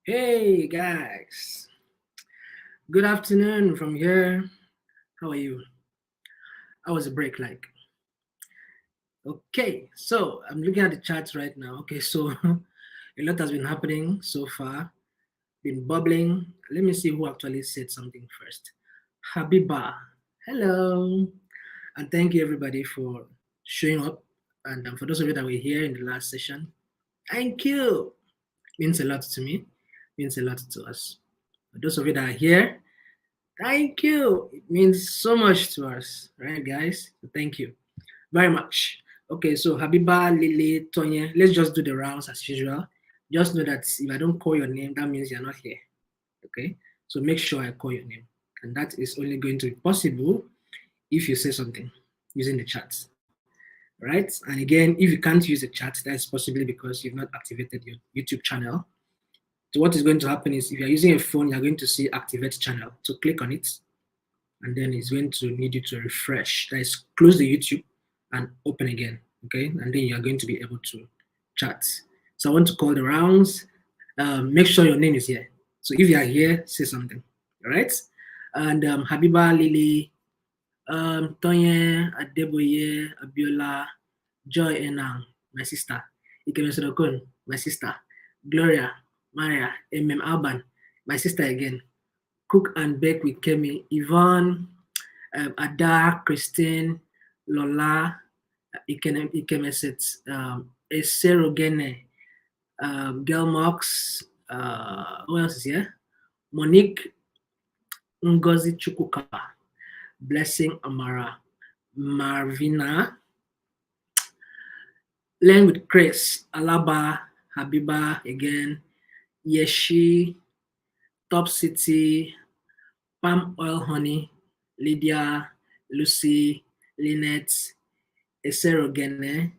Hey guys, good afternoon from here. How are you? How was the break like? Okay, so I'm looking at the charts right now. Okay, so a lot has been happening so far, been bubbling. Let me see who actually said something first. Habiba, hello, and thank you everybody for showing up. And for those of you that were here in the last session, thank you. Means a lot to me, means a lot to us. For those of you that are here, thank you. It means so much to us, right, guys? So thank you very much. Okay, so Habiba, Lily, Tonya, let's just do the rounds as usual. Just know that if I don't call your name, that means you're not here. Okay, so make sure I call your name, and that is only going to be possible if you say something using the chat, right? And again, if you can't use the chat, that's possibly because you've not activated your YouTube channel. So what is going to happen is if you're using a phone, you're going to see activate channel. So click on it, and then it's going to need you to refresh. That is, close the YouTube and open again, okay? And then you're going to be able to chat. So I want to call the rounds. Make sure your name is here. So if you are here, say something, all right? And Habiba, Lily, Tonye, Adeboye, Abiola, Joy Enang, my sister. Ikeme Sodokun, my sister. Gloria, Maria, Alban, my sister again. Cook and Bake with Kemi, Yvonne, Ada, Christine, Lola, Ikemeset, Eserogene, Gelmox, who else is here? Monique, Ngozi Chukuka, Blessing Amara, Marvina, Len with Chris, Alaba, Habiba again, Yeshi, Top City, Palm Oil Honey, Lydia, Lucy, Lynette, Eserogene,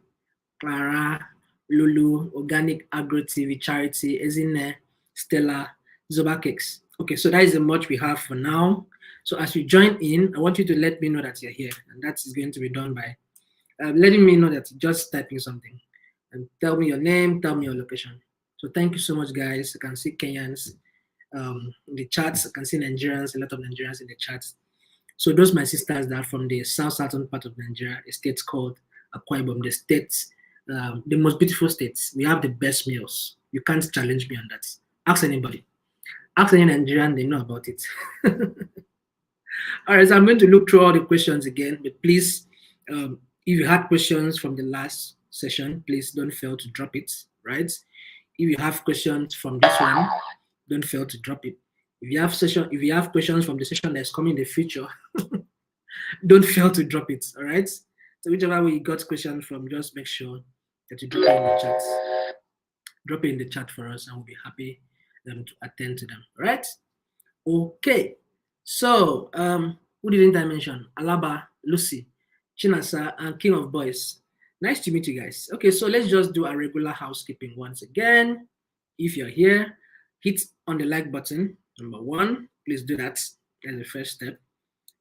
Clara, Lulu, Organic Agro TV, Charity, Ezine, Stella, Zoba Cakes. Okay, so that is the much we have for now. So as you join in, I want you to let me know that you're here, and that is going to be done by letting me know that you're just typing something, and tell me your name, tell me your location. So thank you so much, guys. You can see Kenyans in the chats. I can see Nigerians, a lot of Nigerians in the chats. So those my sisters that are from the southern part of Nigeria, a state called Akwa Ibom, the states, the most beautiful states. We have the best meals. You can't challenge me on that. Ask anybody. Ask any Nigerian, they know about it. All right, so I'm going to look through all the questions again, but please, if you had questions from the last session, please don't fail to drop it, right? If you have questions from this one, don't fail to drop it. If you have questions from the session that's coming in the future, don't fail to drop it. All right. So whichever way you got questions from, just make sure that you drop it in the chat. Drop it in the chat for us, and we'll be happy to attend to them. All right. Okay. So who didn't I mention? Alaba, Lucy, Chinasa, and King of Boys. Nice to meet you guys. Okay, so let's just do a regular housekeeping once again. If you're here, hit on the like button. Number one, please do that. That's the first step.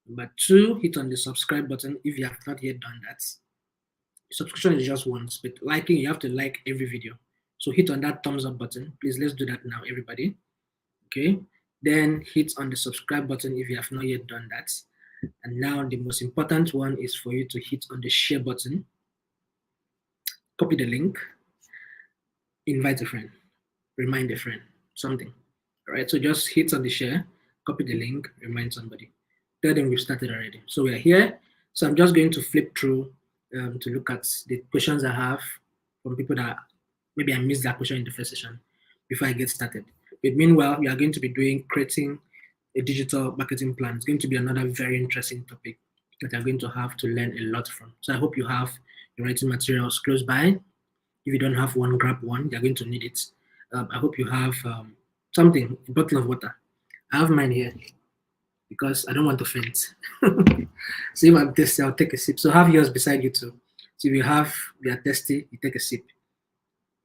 Number two, hit on the subscribe button if you have not yet done that. Subscription is just once, but liking, you have to like every video. So hit on that thumbs up button. Please, let's do that now, everybody. Okay. Then hit on the subscribe button if you have not yet done that. And now the most important one is for you to hit on the share button. Copy the link. Invite a friend. Remind a friend. Something. All right. So just hit on the share. Copy the link. Remind somebody. Tell them we've started already. So we are here. So I'm just going to flip through to look at the questions I have from people that maybe I missed that question in the first session before I get started. But meanwhile, we are going to be doing creating a digital marketing plan. It's going to be another very interesting topic that you're going to have to learn a lot from. So I hope you have your writing materials close by. If you don't have one, grab one. You're going to need it. I hope you have something, a bottle of water. I have mine here because I don't want to faint. So if I'm thirsty, I'll take a sip. So have yours beside you too. So if you are thirsty, you take a sip,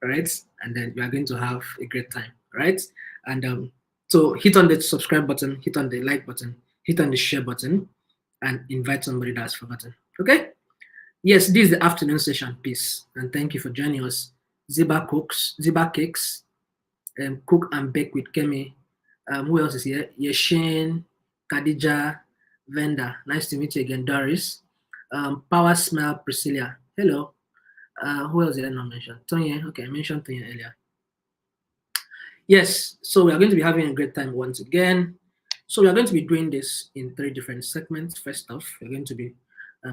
right? And then you are going to have a great time, right? And so hit on the subscribe button, hit on the like button, hit on the share button, and invite somebody that's forgotten. Okay? Yes, this is the afternoon session. Peace and thank you for joining us. Ziba Cakes, Cook and Bake with Kemi. Who else is here? Yeshin, Khadija, Venda. Nice to meet you again, Doris. Power Smell, Priscilla. Hello. Who else did I not mention? Tonya. Okay, I mentioned Tonya earlier. Yes, so we are going to be having a great time once again. So we are going to be doing this in 3 different segments. First off, we're going to be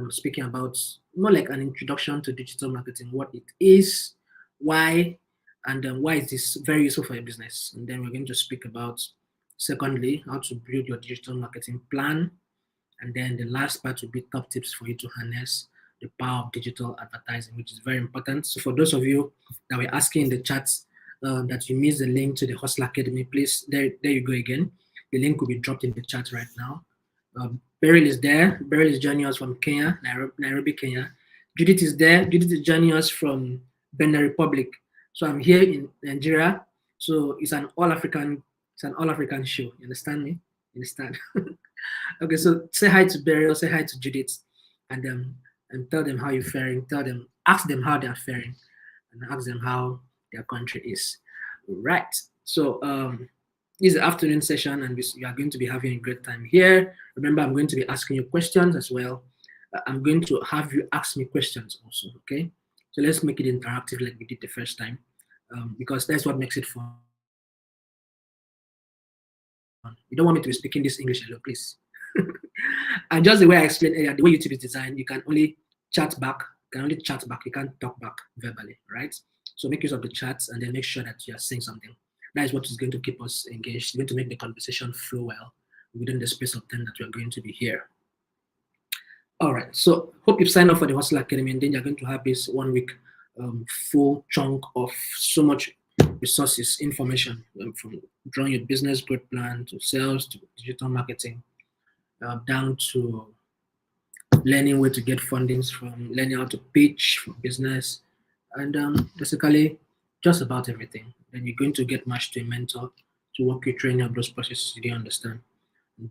speaking about more like an introduction to digital marketing, what it is, why, and why is this very useful for your business. And then we're going to speak about, secondly, how to build your digital marketing plan. And then the last part will be top tips for you to harness the power of digital advertising, which is very important. So for those of you that were asking in the chat that you missed the link to the Hustle Academy, please, there you go again. The link will be dropped in the chat right now. Beryl is there. Beryl is joining us from Kenya, Nairobi, Kenya. Judith is there. Judith is joining us from Benin Republic. So I'm here in Nigeria. So it's an all-African show. You understand me? You understand? Okay, so say hi to Beryl, say hi to Judith, and tell them how you're faring. Ask them how they're faring, and ask them how their country is. Right. So this is the afternoon session, and we are going to be having a great time here. Remember, I'm going to be asking you questions as well. I'm going to have you ask me questions also. Okay. So let's make it interactive like we did the first time, because that's what makes it fun. You don't want me to be speaking this English alone, please. And just the way I explained earlier, the way YouTube is designed, you can only chat back. You can't talk back verbally, right? So make use of the chats and then make sure that you are saying something. That is what is going to keep us engaged. It's going to make the conversation flow well within the space of time that we are going to be here. All right, so hope you've signed up for the Hustle Academy, and then you're going to have this 1 week full chunk of so much resources, information from drawing your business growth plan to sales to digital marketing, down to learning where to get fundings from, learning how to pitch for business, and basically just about everything. Then you're going to get matched to a mentor to walk you through any of those processes you didn't understand.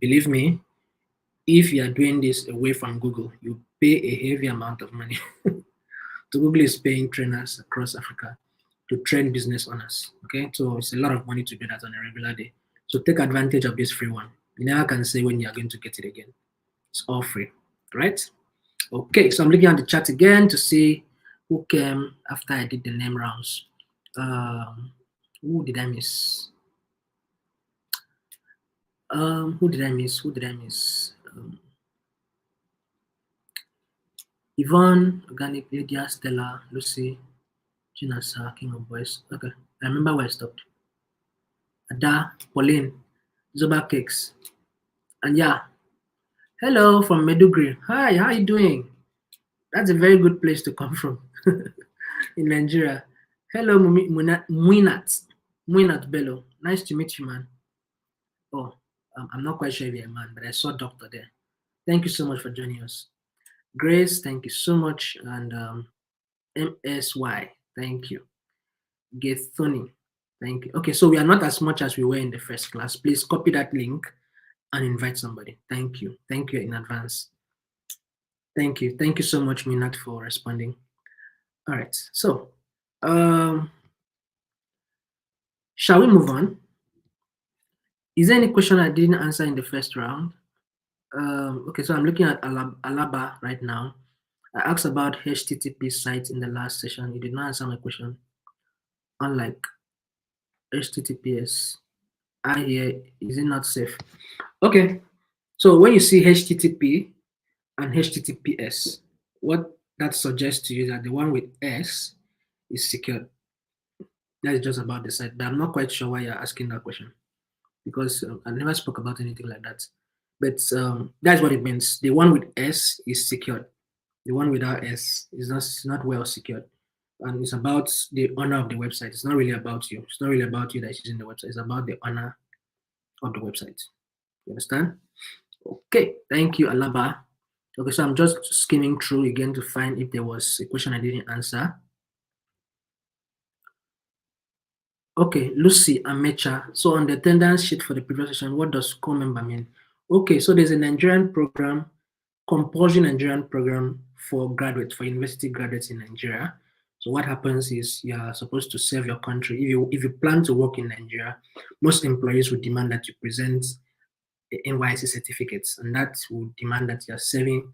Believe me, if you are doing this away from Google, you pay a heavy amount of money. So Google is paying trainers across Africa to train business owners. Okay, so it's a lot of money to do that on a regular day. So take advantage of this free one. You never can say when you're going to get it again. It's all free, right? Okay, so I'm looking at the chat again to see who came after I did the name rounds. Who did I miss? Who did I miss? Yvonne, Organic, Lydia, Stella, Lucy, Chinasa, King of Boys. Okay, I remember where I stopped. Ada, Pauline, Zoba Cakes, and yeah. Hello from Medugri. Hi, how are you doing? That's a very good place to come from in Nigeria. Hello, Muinat Bello. Nice to meet you, man. Oh, I'm not quite sure if you're a man, but I saw doctor there. Thank you so much for joining us. Grace, thank you so much. And MSY, thank you. Gethoni, thank you. Okay, so we are not as much as we were in the first class. Please copy that link and invite somebody. Thank you. Thank you in advance. Thank you. Thank you so much, Minat, for responding. All right. So, shall we move on? Is there any question I didn't answer in the first round? Okay, so I'm looking at Alaba right now. I asked about HTTP sites in the last session. You did not answer my question. Unlike HTTPS, I hear, is it not safe? Okay, so when you see HTTP and HTTPS, what that suggests to you is that the one with S is secured. That is just about the site, but I'm not quite sure why you're asking that question, because I never spoke about anything like that. But that's what it means. The one with S is secured. The one without S is not well secured. And it's about the owner of the website. It's not really about you. It's not really about you that's using the website. It's about the owner of the website. You understand? Okay, thank you, Alaba. Okay, so I'm just skimming through again to find if there was a question I didn't answer. Okay, Lucy Amecha. So on the attendance sheet for the previous session, what does co-member mean? Okay, so there's a Nigerian program, compulsory Nigerian program for graduates, for university graduates in Nigeria. So what happens is you are supposed to serve your country. If you plan to work in Nigeria, most employees would demand that you present the NYC certificates, and that will demand that you are serving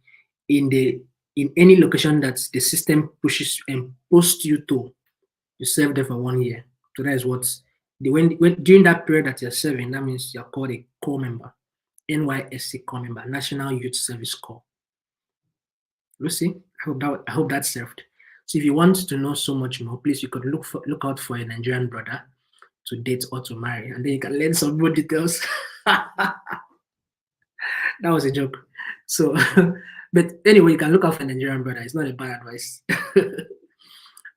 in any location that the system pushes and posts you to. You serve there for 1 year. So that is what when during that period that you're serving, that means you're called a core member, NYSC core member, National Youth Service Corps. You see, I hope that served. So if you want to know so much more, please you could look out for a Nigerian brother to date or to marry, and then you can learn some more details. That was a joke. So, but anyway, you can look out for a Nigerian brother. It's not a bad advice.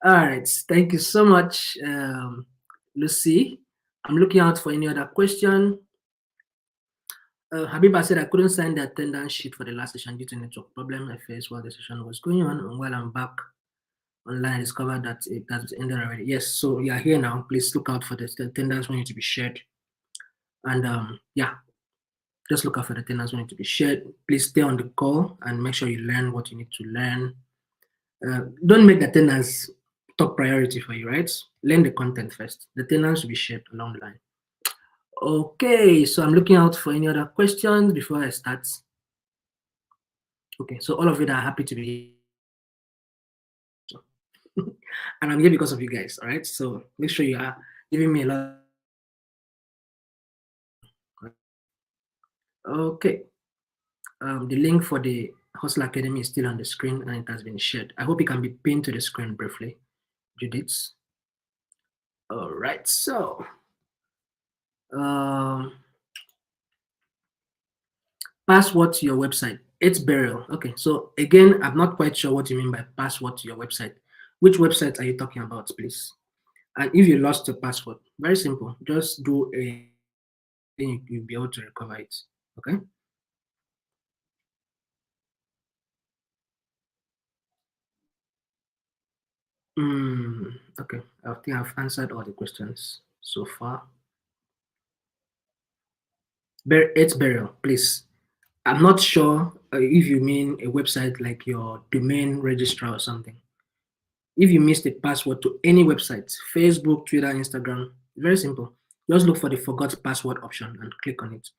All right, thank you so much, Lucy. I'm looking out for any other question. Habiba said I couldn't sign the attendance sheet for the last session due to network problem I faced while the session was going on. And while I'm back online, I discovered that it has ended already. Yes, so you are here now. Please look out for the attendance when it to be shared. And yeah, just look out for the attendance when it to be shared. Please stay on the call and make sure you learn what you need to learn. Don't make the attendance top priority for you, right? Learn the content first. The attendance will be shared along the line. Okay, so I'm looking out for any other questions before I start. Okay, so all of you that are happy to be here. And I'm here because of you guys, all right? So make sure you are giving me a lot. Okay, the link for the Hustle Academy is still on the screen and it has been shared. I hope it can be pinned to the screen briefly, Judith. All right, so password to your website. It's burial. Okay, so again, I'm not quite sure what you mean by password to your website. Which website are you talking about, please? And if you lost your password, very simple. Just do a thing, you'll be able to recover it. Okay. Okay, I think I've answered all the questions so far. It's burial, please. I'm not sure if you mean a website like your domain registrar or something. If you missed a password to any website, Facebook, Twitter, Instagram, very simple. Just look for the forgot password option and click on it.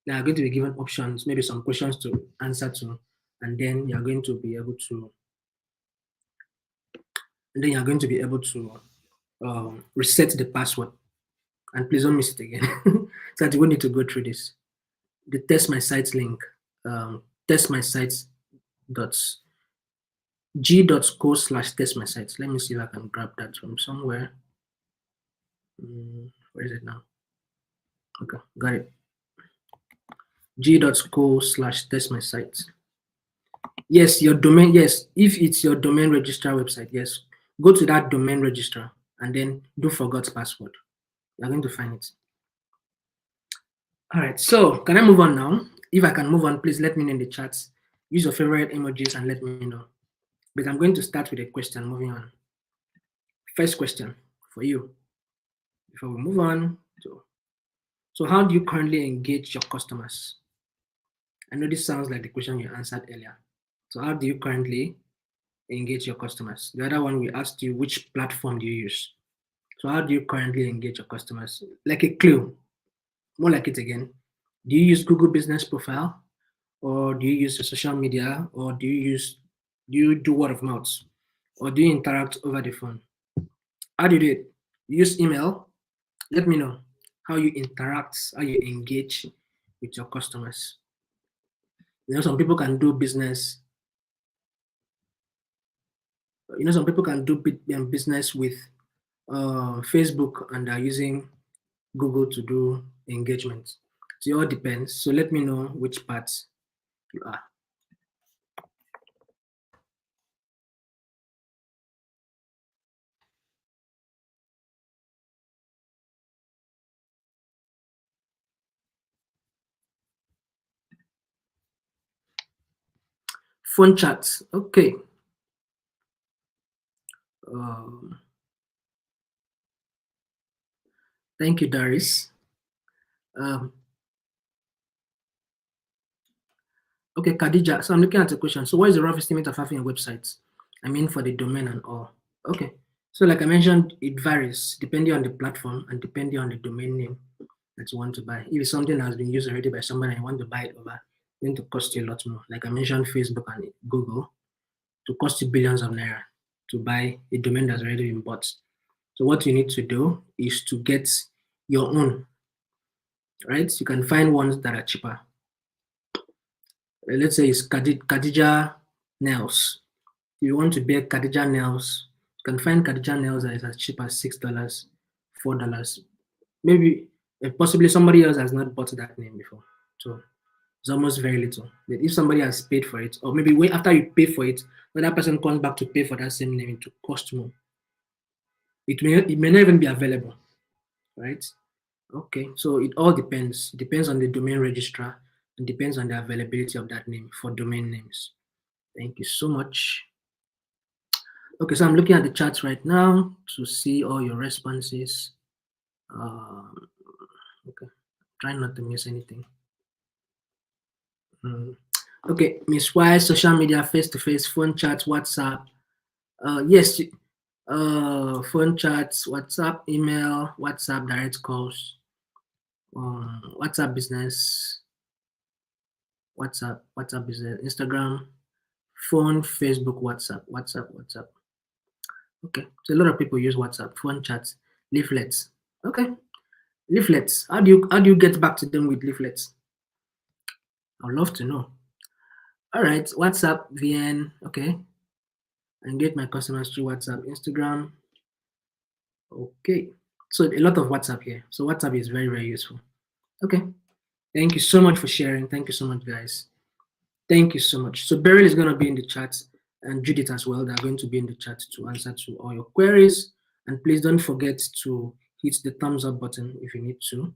They are going to be given options, maybe some questions to answer to, and then you're going to be able to, reset the password. And please don't miss it again, so that you won't need to go through this. The test my site link, test my sites dot g.co/test my sites. Let me see if I can grab that from somewhere. Where is it now? Okay, got it. g.co/test my sites. Yes, your domain. Yes, if it's your domain registrar website, yes, go to that domain registrar and then do forgot password. You're going to find it. All right, so can I move on now? If I can move on, please let me know in the chat. Use your favorite emojis and let me know. But I'm going to start with a question. Moving on. First question for you. Before we move on. So how do you currently engage your customers? I know this sounds like the question you answered earlier. So how do you currently engage your customers? The other one, we asked you which platform do you use. So how do you currently engage your customers? Like a clue, more like it again. Do you use Google Business Profile, or do you use the social media, or do you do word of mouth, or do you interact over the phone? How do you do it? You use email? Let me know how you interact, how you engage with your customers. Some people can do business. Some people can do business with Facebook and are using Google to do engagement. So it all depends. So let me know which parts you are. Phone chats. Okay. Thank you, Darius. Okay, Khadija. So I'm looking at the question. So what is the rough estimate of having a website? I mean, for the domain and all. Okay. So like I mentioned, it varies depending on the platform and depending on the domain name that you want to buy. If it's something that has been used already by somebody and you want to buy it over, it's going to cost you a lot more. Like I mentioned, Facebook and Google, to cost you billions of naira to buy a domain that's already been bought. So what you need to do is to get your own, right? You can find ones that are cheaper. Let's say it's Khadija nails. If you want to buy Khadija nails, you can find Khadija nails that is as cheap as $6, $4. Maybe possibly somebody else has not bought that name before. So it's almost very little. But if somebody has paid for it, or maybe wait after you pay for it, when that person comes back to pay for that same name, it will cost more. It may not even be available, right? Okay, so it all depends. It depends on the domain registrar and depends on the availability of that name for domain names. Thank you so much. Okay, so I'm looking at the charts right now to see all your responses. Okay, try not to miss anything. Okay, Miss Y, social media, face-to-face, phone chats, WhatsApp. Yes, phone chats, WhatsApp, email, WhatsApp, direct calls, WhatsApp business, WhatsApp business, Instagram, phone, Facebook, WhatsApp. Okay, so a lot of people use WhatsApp, phone chats, leaflets. Okay, leaflets. How do you get back to them with leaflets? I'd love to know. All right, WhatsApp, VN. Okay, engage my customers through WhatsApp, Instagram. Okay, so a lot of WhatsApp here. So WhatsApp is very, very useful. Okay, thank you so much for sharing. Thank you so much, guys. Thank you so much. So Beryl is going to be in the chat and Judith as well. They're going to be in the chat to answer to all your queries. And please don't forget to hit the thumbs up button if you need to.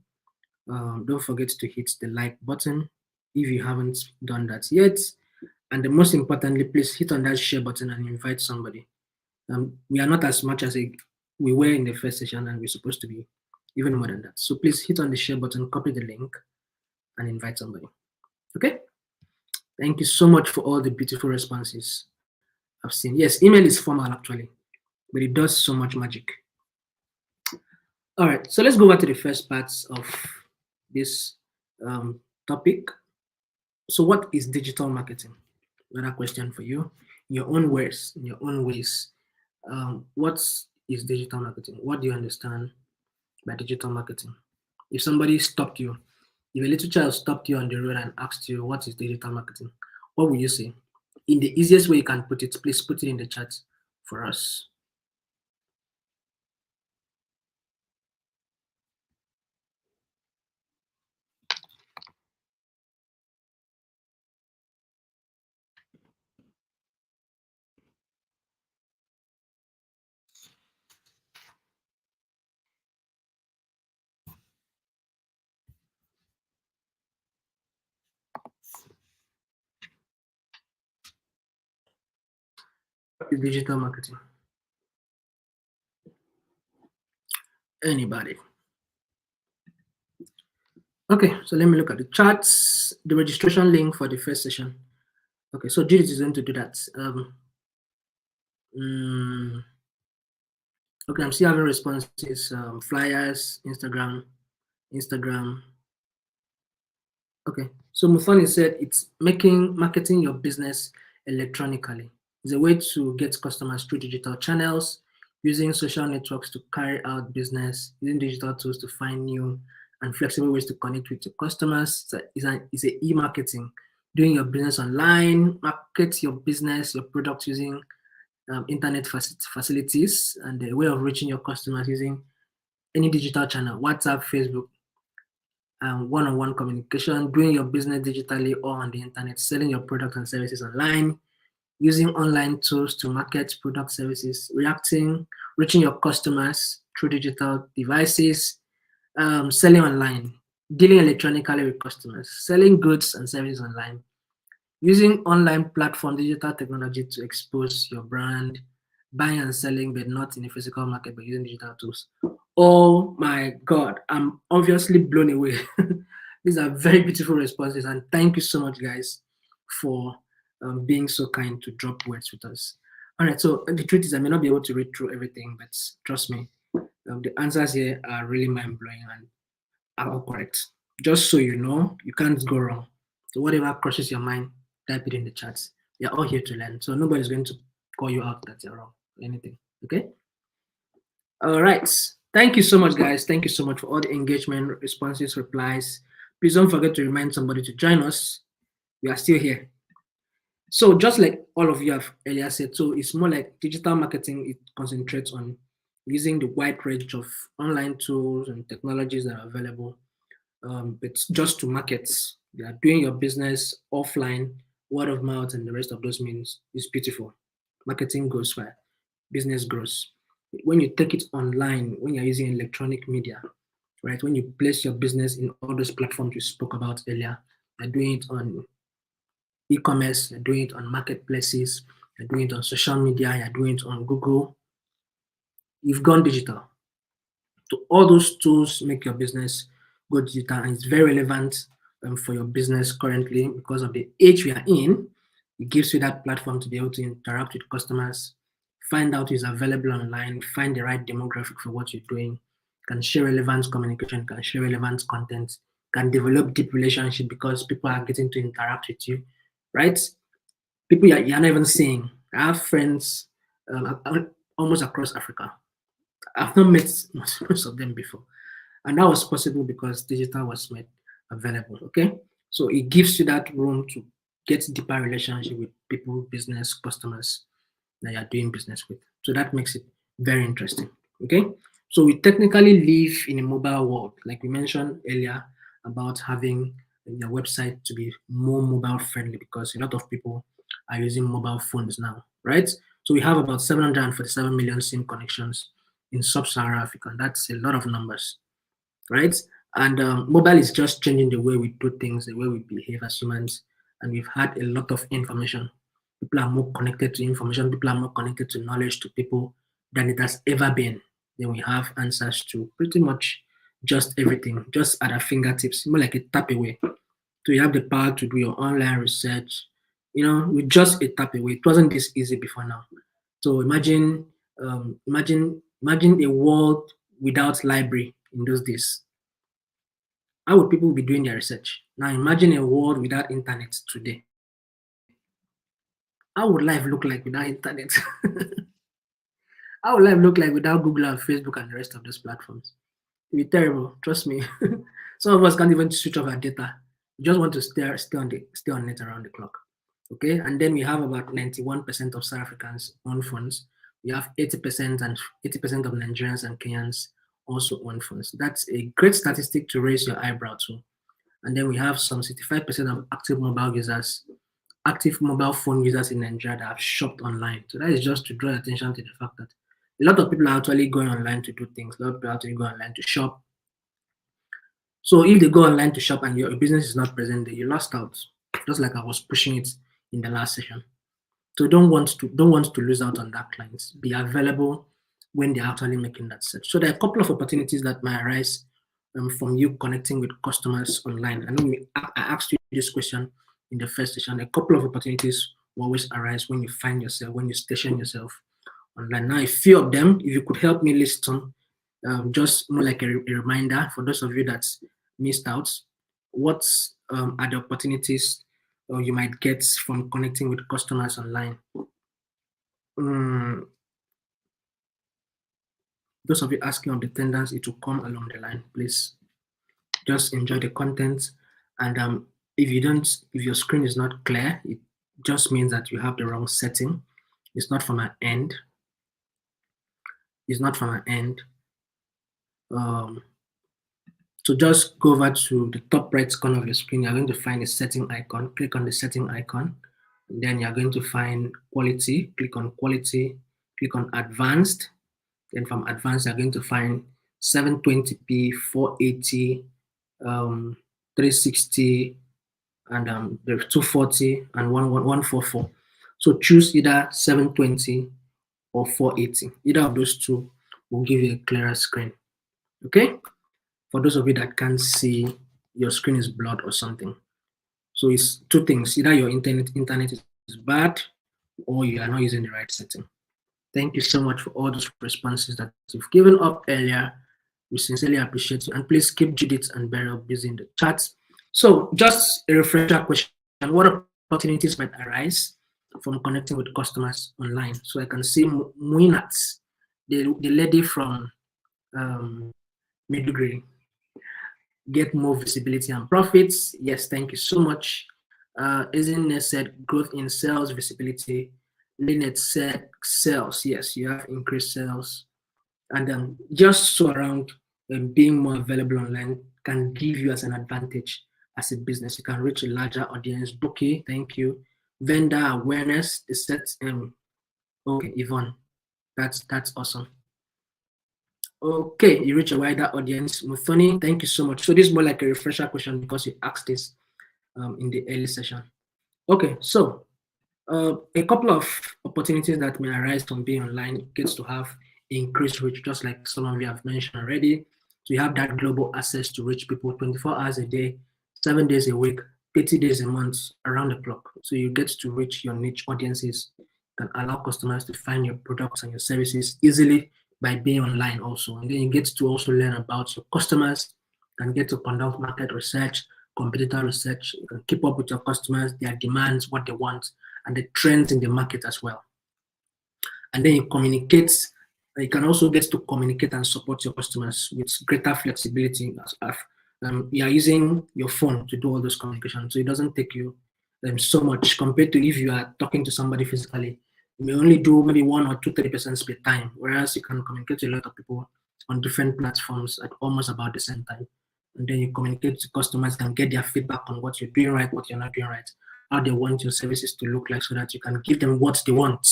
Don't forget to hit the like button if you haven't done that yet. And the most importantly, please hit on that share button and invite somebody. We are not as much as we were in the first session, and we're supposed to be even more than that. So please hit on the share button, copy the link, and invite somebody. Okay? Thank you so much for all the beautiful responses I've seen. Yes, email is formal actually, but it does so much magic. All right, so let's go over to the first parts of this topic. So what is digital marketing? Another question for you. In your own words, in your own ways, what is digital marketing? What do you understand by digital marketing? If somebody stopped you, if a little child stopped you on the road and asked you what is digital marketing, what would you say? In the easiest way you can put it, please put it in the chat for us. What is digital marketing? Anybody? Okay, so let me look at the charts, the registration link for the first session. Okay, so Judith is going to do that. Okay, I'm still having responses, flyers, Instagram. Okay, so Muthoni said it's marketing your business electronically. It's a way to get customers through digital channels, using social networks to carry out business, using digital tools to find new and flexible ways to connect with your customers. So it's a e-marketing, doing your business online, market your business, your products using internet facilities, and a way of reaching your customers using any digital channel, WhatsApp, Facebook, one-on-one communication, doing your business digitally or on the internet, selling your products and services online, using online tools to market product services, reaching your customers through digital devices, selling online, dealing electronically with customers, selling goods and services online, using online platform digital technology to expose your brand, buying and selling, but not in a physical market, but using digital tools. Oh my God, I'm obviously blown away. These are very beautiful responses, and thank you so much, guys, for being so kind to drop words with us. All right, so the truth is I may not be able to read through everything, but trust me, the answers here are really mind-blowing and are all correct. Just so you know, you can't go wrong. So whatever crosses your mind, type it in the chats. We are all here to learn, so nobody's going to call you out that you're wrong or anything. Okay? All right. Thank you so much, guys. Thank you so much for all the engagement, responses, replies. Please don't forget to remind somebody to join us. We are still here. So just like all of you have earlier said, so it's more like digital marketing. It concentrates on using the wide range of online tools and technologies that are available, but just to market. You are doing your business offline, word of mouth, and the rest of those means is beautiful. Marketing goes far, business grows. When you take it online, when you're using electronic media, right? When you place your business in all those platforms we spoke about earlier, you're doing it on e-commerce, you're doing it on marketplaces, you're doing it on social media, you're doing it on Google, you've gone digital. So all those tools make your business go digital, and it's very relevant for your business currently because of the age we are in. It gives you that platform to be able to interact with customers, find out who's available online, find the right demographic for what you're doing, can share relevant communication, can share relevant content, can develop deep relationship because people are getting to interact with you, right? People you're not even seeing. I have friends almost across Africa. I've not met most of them before. And that was possible because digital was made available. Okay. So it gives you that room to get deeper relationship with people, business, customers that you're doing business with. So that makes it very interesting. Okay. So we technically live in a mobile world, like we mentioned earlier about having your website to be more mobile friendly because a lot of people are using mobile phones now, right? So we have about 747 million SIM connections in sub-Saharan Africa. That's a lot of numbers, right? And mobile is just changing the way we do things, the way we behave as humans. And we've had a lot of information. People are more connected to information. People are more connected to knowledge, to people than it has ever been. Then we have answers to pretty much just everything, just at our fingertips, more like a tap away. So you have the power to do your online research, with just a tap away. It wasn't this easy before now. So imagine a world without library in those days. How would people be doing their research? Now imagine a world without internet today. How would life look like without internet? How would life look like without Google and Facebook and the rest of those platforms? It'd be terrible, trust me. Some of us can't even switch off our data. We just want to stay on net around the clock. Okay, and then we have about 91% of South Africans own phones. We have 80% and 80% of Nigerians and Kenyans also own phones. That's a great statistic to raise your eyebrow to. And then we have some 65% of active mobile phone users in Nigeria that have shopped online. So that is just to draw attention to the fact that a lot of people are actually going online to do things. A lot of people are actually going online to shop. So if they go online to shop and your business is not present there, you lost out. Just like I was pushing it in the last session. So don't want to lose out on that clients. Be available when they're actually making that search. So there are a couple of opportunities that might arise from you connecting with customers online. I know I asked you this question in the first session. A couple of opportunities will always arise when you find yourself, when you station yourself online. Now, a few of them, if you could help me list some, just more like a reminder for those of you that missed out, what are the opportunities you might get from connecting with customers online? Um, those of you asking on the attendance, it will come along the line. Please just enjoy the content. And if your screen is not clear, it just means that you have the wrong setting. It's not from an end. It's not from an end. So just go over to the top right corner of your screen. You're going to find a setting icon. Click on the setting icon. And then you're going to find quality. Click on quality. Click on advanced. Then from advanced, you're going to find 720p, 480, 360, and the 240 and 144. So choose either 720 or 480. Either of those two will give you a clearer screen. Okay? For those of you that can't see, your screen is blurred or something. So it's two things. Either your internet is bad or you are not using the right setting. Thank you so much for all those responses that you've given up earlier. We sincerely appreciate you. And please keep Judith and Beryl busy in the chat. So, just a refresher question: what opportunities might arise from connecting with customers online? So, I can see Muinat, the lady from um, Maiduguri, get more visibility and profits. Yes, thank you so much. Isn't said growth in sales visibility? Lynette said sales. Yes, you have increased sales. And just so around being more available online can give you as an advantage as a business. You can reach a larger audience. Okay, thank you. Vendor awareness, the set. Okay, Yvonne, that's awesome. Okay, you reach a wider audience. Muthoni, thank you so much. So this is more like a refresher question because you asked this in the early session. Okay, so a couple of opportunities that may arise from being online gets to have increased reach, just like some of you have mentioned already. So you have that global access to reach people 24 hours a day, 7 days a week, 30 days a month, around the clock. So you get to reach your niche audiences that allow customers to find your products and your services easily by being online also. And then you get to also learn about your customers and get to conduct market research, competitor research. You can keep up with your customers, their demands, what they want, and the trends in the market as well. And then you communicate. You can also get to communicate and support your customers with greater flexibility. You are using your phone to do all those communications, so it doesn't take you so much compared to if you are talking to somebody physically. You may only do maybe 1 or 2, 30% spare time, whereas you can communicate to a lot of people on different platforms at almost about the same time. And then you communicate to customers, can get their feedback on what you're doing right, what you're not doing right, how they want your services to look like so that you can give them what they want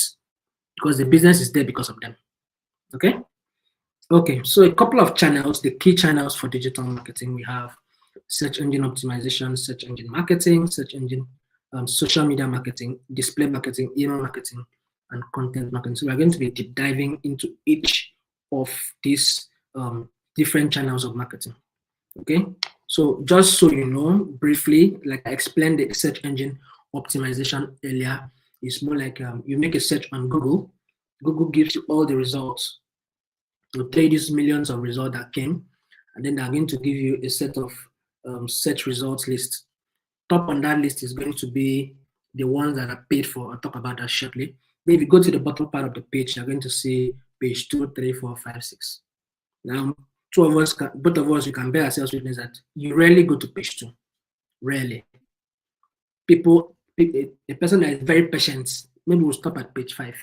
because the business is there because of them. Okay? Okay, so a couple of channels, the key channels for digital marketing, we have search engine optimization, search engine marketing, search engine social media marketing, display marketing, email marketing, and content marketing. So we're going to be deep diving into each of these different channels of marketing. Okay, so just so you know, briefly, like I explained the search engine optimization earlier, it's more like you make a search on Google. Google gives you all the results. It'll tell you these millions of results that came, and then they're going to give you a set of search results list. Top on that list is going to be the ones that are paid for. I'll talk about that shortly. But if you go to the bottom part of the page, you're going to see page 2, 3, 4, 5, 6. Now, both of us, you can bear ourselves witness that you rarely go to page 2. Rarely. A person that is very patient, maybe will stop at page 5.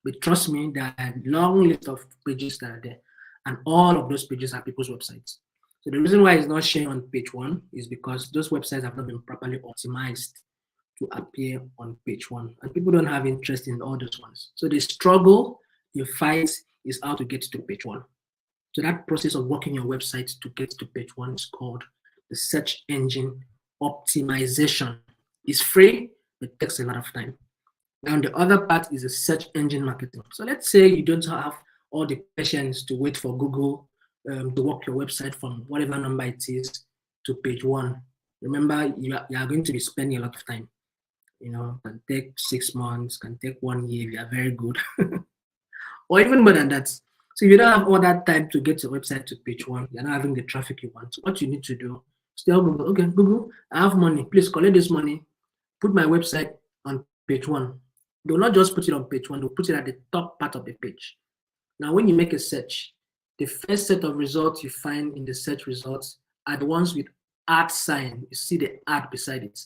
But trust me, there are a long list of pages that are there. And all of those pages are people's websites. So the reason why it's not showing on page 1 is because those websites have not been properly optimized to appear on page 1. And people don't have interest in all those ones. So the struggle, the fight is how to get to page 1. So that process of working your website to get to page 1 is called the search engine optimization. It's free, but it takes a lot of time. Now the other part is the search engine marketing. So let's say you don't have all the patience to wait for Google to work your website from whatever number it is to page 1. Remember, you are going to be spending a lot of time. You know, can take 6 months, can take 1 year if you are very good, or even more than that. So if you don't have all that time to get your website to page 1, you're not having the traffic you want. So what you need to do is tell Google, okay, Google, I have money. Please collect this money, put my website on page 1. They'll not just put it on page 1, they'll put it at the top part of the page. Now, when you make a search, the first set of results you find in the search results are the ones with ad sign. You see the ad beside it.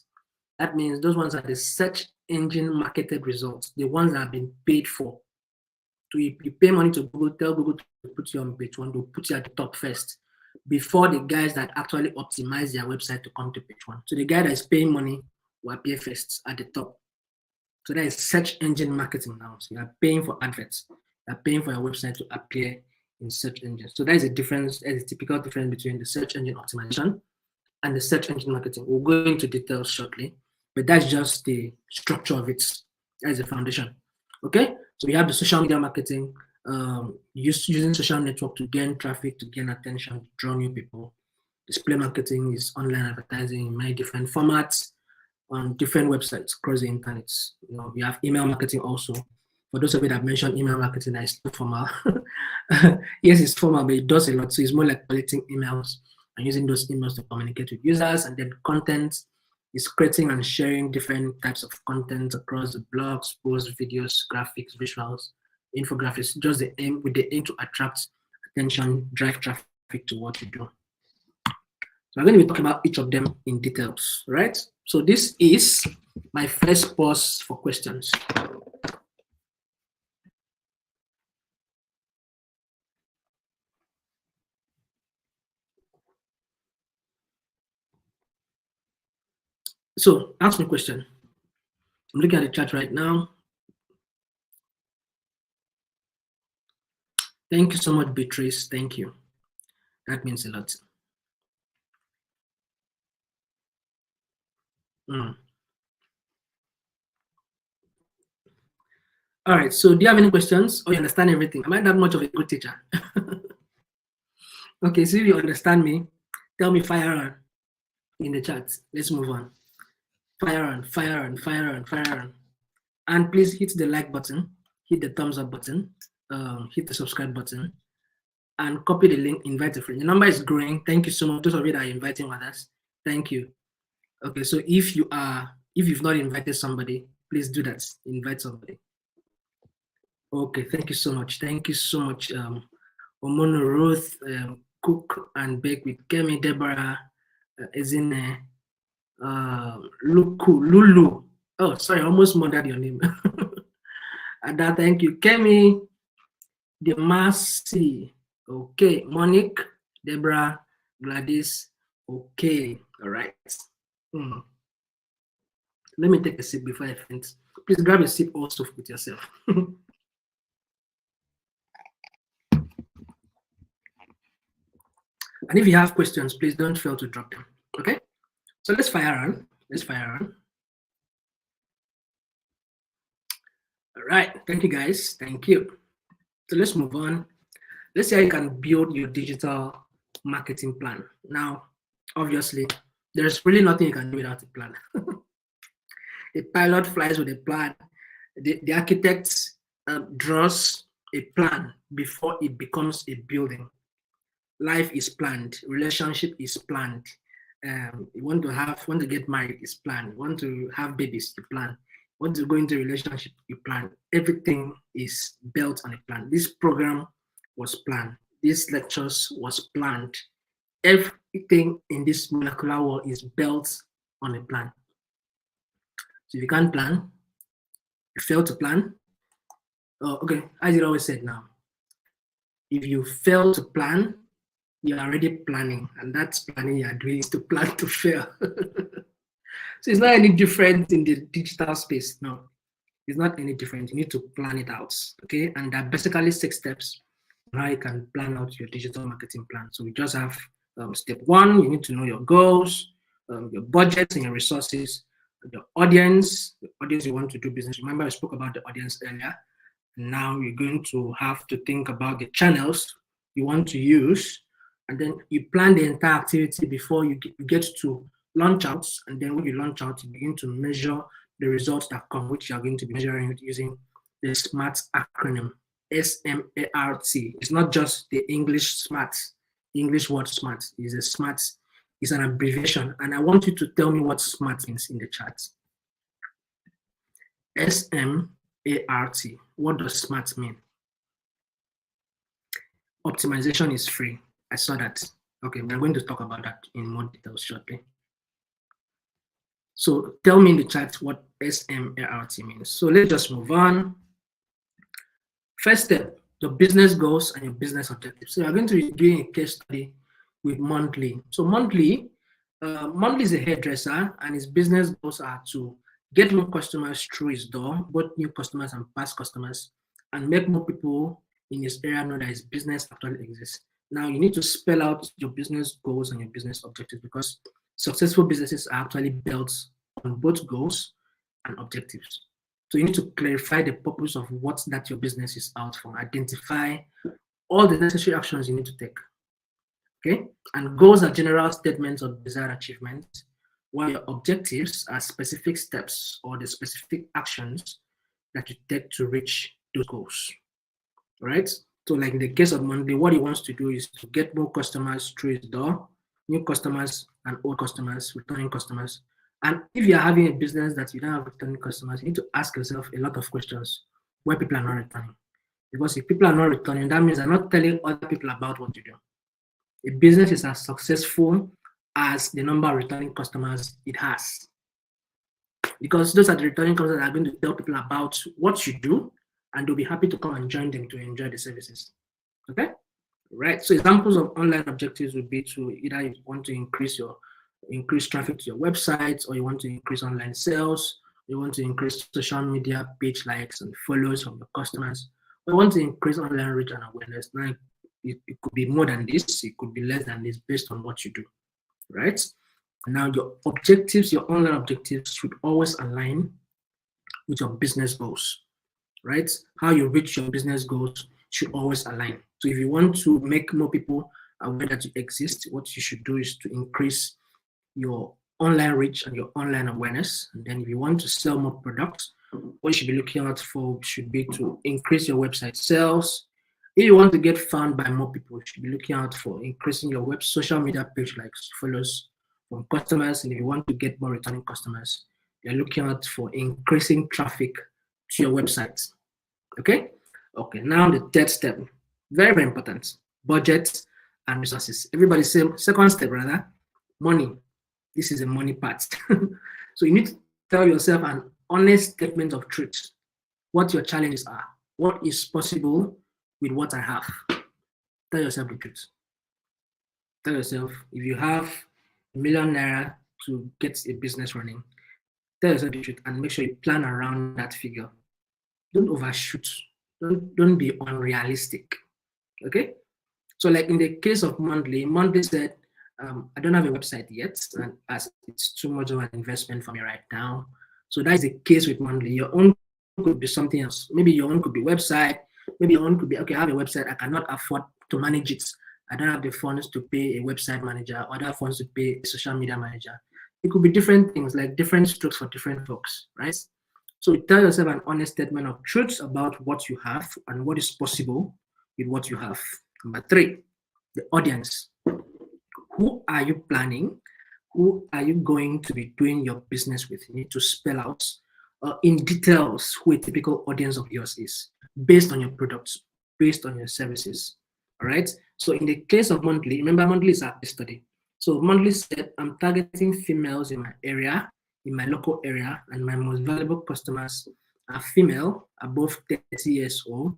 That means those ones are the search engine marketed results, the ones that have been paid for. So you pay money to Google, tell Google to put you on page 1, they'll put you at the top first before the guys that actually optimize their website to come to page 1. So the guy that is paying money will appear first at the top. So that is search engine marketing now. So you are paying for adverts. You are paying for your website to appear in search engines. So that is a difference, a typical difference between the search engine optimization and the search engine marketing. We'll go into details shortly, but that's just the structure of it. That's the foundation. Okay, so we have the social media marketing, using social network to gain traffic, to gain attention, to draw new people. Display marketing is online advertising in many different formats. on different websites across the internet. You know, we have email marketing also. For those of you that mentioned email marketing, that is still formal. Yes, it's formal, but it does a lot. So it's more like collecting emails and using those emails to communicate with users. And then content is creating and sharing different types of content across the blogs, posts, videos, graphics, visuals, infographics, just the aim with the aim to attract attention, drive traffic to what you do. So I'm going to be talking about each of them in details, right? So this is my first pause for questions. So ask me a question. I'm looking at the chat right now. Thank you so much, Beatrice. Thank you. That means a lot. All right. So do you have any questions? Or you understand everything? Am I that much of a good teacher? Okay. So if you understand me, tell me fire on in the chat. Let's move on. Fire on, fire on, fire on, fire on. And please hit the like button, hit the thumbs up button, hit the subscribe button, and copy the link, invite a friend. The number is growing. Thank you so much. Those of you that are inviting others, thank you. Okay, so if you've not invited somebody, please do that. Invite somebody. Okay, thank you so much. Thank you so much. Omono Ruth, cook and bake with Kemi, Deborah, Ezine, Lulu. Oh, sorry, I almost murdered your name. Ada, thank you. Kemi, Demasi, okay. Monique, Deborah, Gladys, okay. All right. Let me take a sip before I faint. Please grab a sip also with yourself. And if you have questions, please don't fail to drop them. Okay? So let's fire on. Let's fire on. All right. Thank you, guys. Thank you. So let's move on. Let's see how you can build your digital marketing plan. Now, obviously, there's really nothing you can do without a plan. A pilot flies with a plan. The architect draws a plan before it becomes a building. Life is planned. Relationship is planned. You want to get married, is planned. You want to have babies, you plan. You want to go into a relationship, you plan. Everything is built on a plan. This program was planned. These lectures was planned. Everything in this molecular world is built on a plan. So if you can't plan, you fail to plan. Oh, okay, as it always said now, if you fail to plan, you're already planning, and that's planning you're doing is to plan to fail. So it's not any different in the digital space. No, it's not any different. You need to plan it out, okay? And there are basically 6 steps on how you can plan out your digital marketing plan. So we just have step 1, you need to know your goals, your budget and your resources, the audience you want to do business. Remember, I spoke about the audience earlier. Now you're going to have to think about the channels you want to use, and then you plan the entire activity before you get to launch out. And then when you launch out, you begin to measure the results that come, which you are going to be measuring it using the SMART acronym, SMART. It's not just the English SMART, English word SMART. It's a SMART, it's an abbreviation. And I want you to tell me what SMART means in the chat. SMART. What does SMART mean? Optimization is free. I saw that. Okay, we're going to talk about that in more details shortly. So tell me in the chat what SMART means. So let's just move on. First step, your business goals and your business objectives. So you're going to be doing a case study with Monthly. So Monthly is a hairdresser, and his business goals are to get more customers through his door, both new customers and past customers, and make more people in his area know that his business actually exists. Now you need to spell out your business goals and your business objectives, because successful businesses are actually built on both goals and objectives. So you need to clarify the purpose of what that your business is out for. Identify all the necessary actions you need to take. Okay? And goals are general statements of desired achievements, while your objectives are specific steps or the specific actions that you take to reach those goals. All right. So, like in the case of Monday, what he wants to do is to get more customers through his door, new customers and old customers, returning customers. And if you're having a business that you don't have returning customers, you need to ask yourself a lot of questions why people are not returning. Because if people are not returning, that means they're not telling other people about what you do. A business is as successful as the number of returning customers it has. Because those are the returning customers that are going to tell people about what you do, and they'll be happy to come and join them to enjoy the services. Okay? Right. So examples of online objectives would be to either you want to increase traffic to your website, or you want to increase online sales, you want to increase social media page likes and follows from your customers, or you want to increase online reach and awareness. Now it could be more than this, it could be less than this based on what you do. Right? Now your objectives, your online objectives should always align with your business goals. Right? How you reach your business goals should always align. So if you want to make more people aware that you exist, what you should do is to increase your online reach and your online awareness. And then if you want to sell more products, what you should be looking out for should be to increase your website sales. If you want to get found by more people, you should be looking out for increasing your web social media page likes, follows from customers. And if you want to get more returning customers, you're looking out for increasing traffic to your website. Okay? Okay, now the third step, very, very important, budget and resources. Everybody say, second step, rather, money. This is a money part. So you need to tell yourself an honest statement of truth, what your challenges are, what is possible with what I have. Tell yourself the truth. Tell yourself, if you have ₦1,000,000 to get a business running, tell yourself the truth and make sure you plan around that figure. Don't overshoot. Don't be unrealistic. Okay? So like in the case of Monthly said, I don't have a website yet, and as it's too much of an investment for me right now. So that is the case with Monthly. Your own could be something else. Maybe your own could be website. Maybe your own could be, okay, I have a website. I cannot afford to manage it. I don't have the funds to pay a website manager, or other funds to pay a social media manager. It could be different things, like different strokes for different folks, right? So tell yourself an honest statement of truth about what you have and what is possible with what you have. Number 3, the audience. Who are you planning? Who are you going to be doing your business with? You need to spell out in details who a typical audience of yours is, based on your products, based on your services. All right. So in the case of Monthly, remember Monthly is a study. So Monthly said, I'm targeting females in my area, in my local area, and my most valuable customers are female, above 30 years old.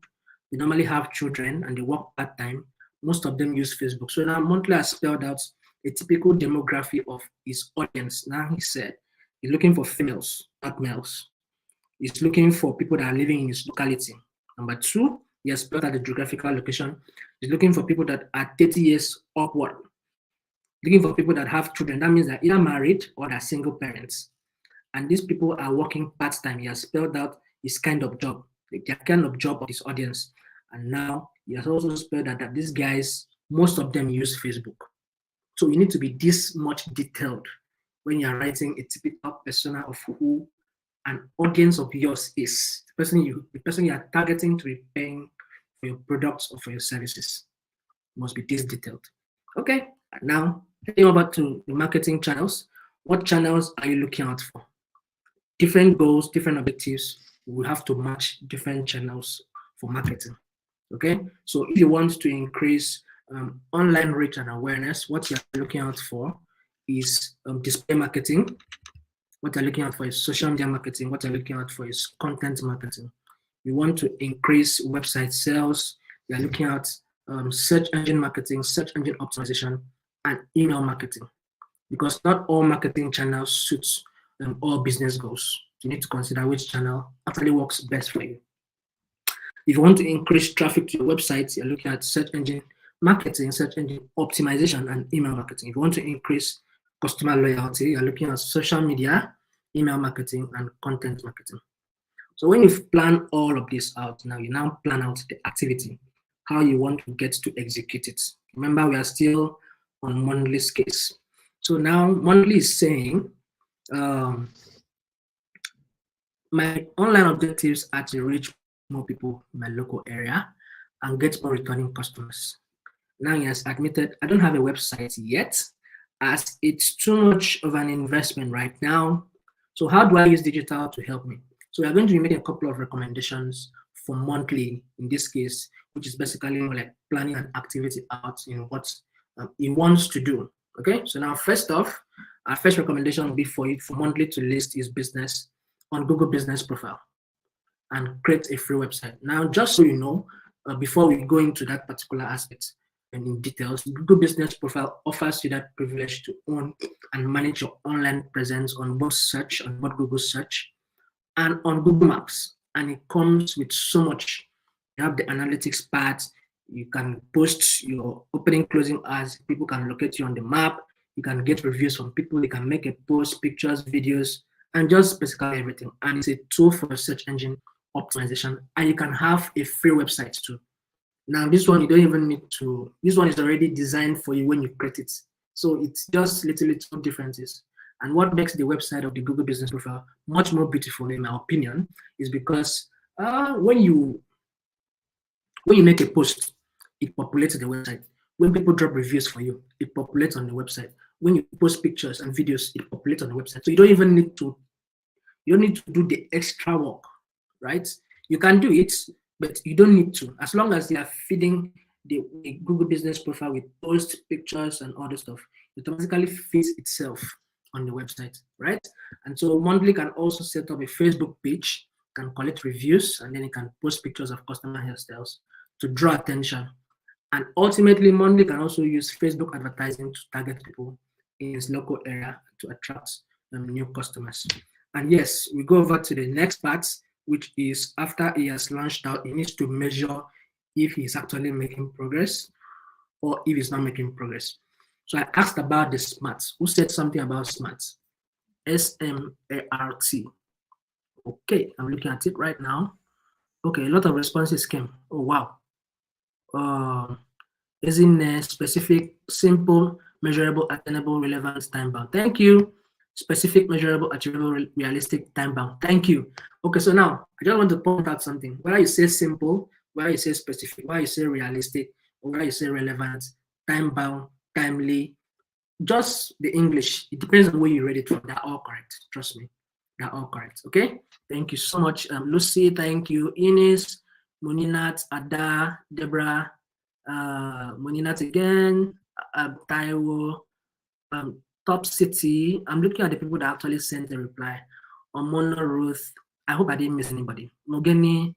They normally have children and they work part-time. Most of them use Facebook. So now Monthly has spelled out a typical demography of his audience. Now he said he's looking for females, not males. He's looking for people that are living in his locality. Number 2, he has spelled out the geographical location. He's looking for people that are 30 years upward. Looking for people that have children. That means they're either married or they're single parents. And these people are working part-time. He has spelled out his kind of job, the kind of job of his audience. And now he has also spelled out that these guys, most of them use Facebook. So you need to be this much detailed when you're writing a typical persona of who an audience of yours is. The person you are targeting to be paying for your products or for your services must be this detailed. Okay, now heading over to the marketing channels. What channels are you looking out for? Different goals, different objectives. We have to match different channels for marketing. Okay, so if you want to increase online reach and awareness, what you're looking out for is display marketing. What you're looking out for is social media marketing. What you're looking out for is content marketing. You want to increase website sales. You're looking at search engine marketing, search engine optimization, and email marketing. Because not all marketing channels suits all business goals. You need to consider which channel actually works best for you. If you want to increase traffic to your website, you're looking at search engine marketing, search engine optimization, and email marketing. If you want to increase customer loyalty, you're looking at social media, email marketing, and content marketing. So when you've planned all of this out, now you now plan out the activity, how you want to get to execute it. Remember, we are still on Monthly's case. So now Monthly is saying, Um, my online objectives are to reach more people in my local area and get more returning customers. Now, yes, admitted, I don't have a website yet, as it's too much of an investment right now. So how do I use digital to help me? So we are going to be making a couple of recommendations for monthly, in this case, which is basically more like planning an activity out in what he wants to do. Okay, so now first off, our first recommendation will be for you for monthly to list his business on Google Business Profile and create a free website. Now, just so you know, before we go into that particular aspect and in details, Google Business Profile offers you that privilege to own and manage your online presence on both search, on both Google search and on Google Maps. And it comes with so much. You have the analytics part. You can post your opening, closing hours. People can locate you on the map. You can get reviews from people. You can make a post, pictures, videos, and just basically everything. And it's a tool for search engine optimization. And you can have a free website too. Now, this one, you don't even need to, this one is already designed for you when you create it. So it's just little differences. And what makes the website of the Google Business Profile much more beautiful, in my opinion, is because when you make a post, it populates the website. When people drop reviews for you, it populates on the website. When you post pictures and videos, it populates on the website. So you don't even need to do the extra work, right? You can do it, but you don't need to. As long as they are feeding the Google Business Profile with posts, pictures, and other stuff, it automatically feeds itself on the website, right? And so Monthly can also set up a Facebook page, can collect reviews, and then it can post pictures of customer hairstyles to draw attention. And ultimately, Monthly can also use Facebook advertising to target people in his local area to attract new customers. And yes, we go over to the next part, which is after he has launched out, he needs to measure if he's actually making progress or if he's not making progress. So I asked about the SMART. Who said something about SMART? SMART. Okay, I'm looking at it right now. Okay, a lot of responses came. Oh, wow. Isn't specific, simple, measurable, attainable, relevant, time bound? Thank you. Specific, measurable, achievable, realistic, time bound. Thank you. Okay, so now I just want to point out something. Whether you say simple, whether you say specific, whether you say realistic, or whether you say relevant, time bound, timely, just the English. It depends on where you read it from. They're all correct. Trust me. They're all correct. Okay. Thank you so much, Lucy. Thank you, Ines, Muninat, Ada, Deborah, Muninat again, Taiwo, Top City. I'm looking at the people that actually sent a reply. Omono Ruth. I hope I didn't miss anybody. Mogeni,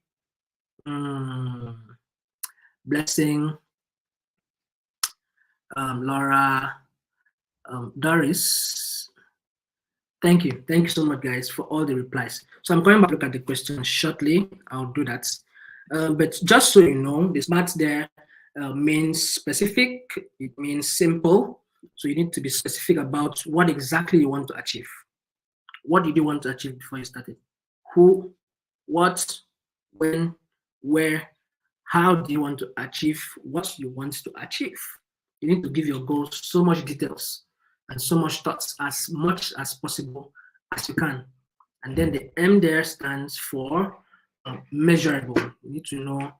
Blessing, Laura, Doris. Thank you. Thank you so much, guys, for all the replies. So I'm going back to look at the questions shortly. I'll do that. But just so you know, the SMART there means specific. It means simple. So you need to be specific about what exactly you want to achieve. What did you want to achieve before you started? Who, what, when, where, how do you want to achieve what you want to achieve? You need to give your goals so much details and so much thoughts as much as possible as you can. And then the M there stands for measurable. You need to know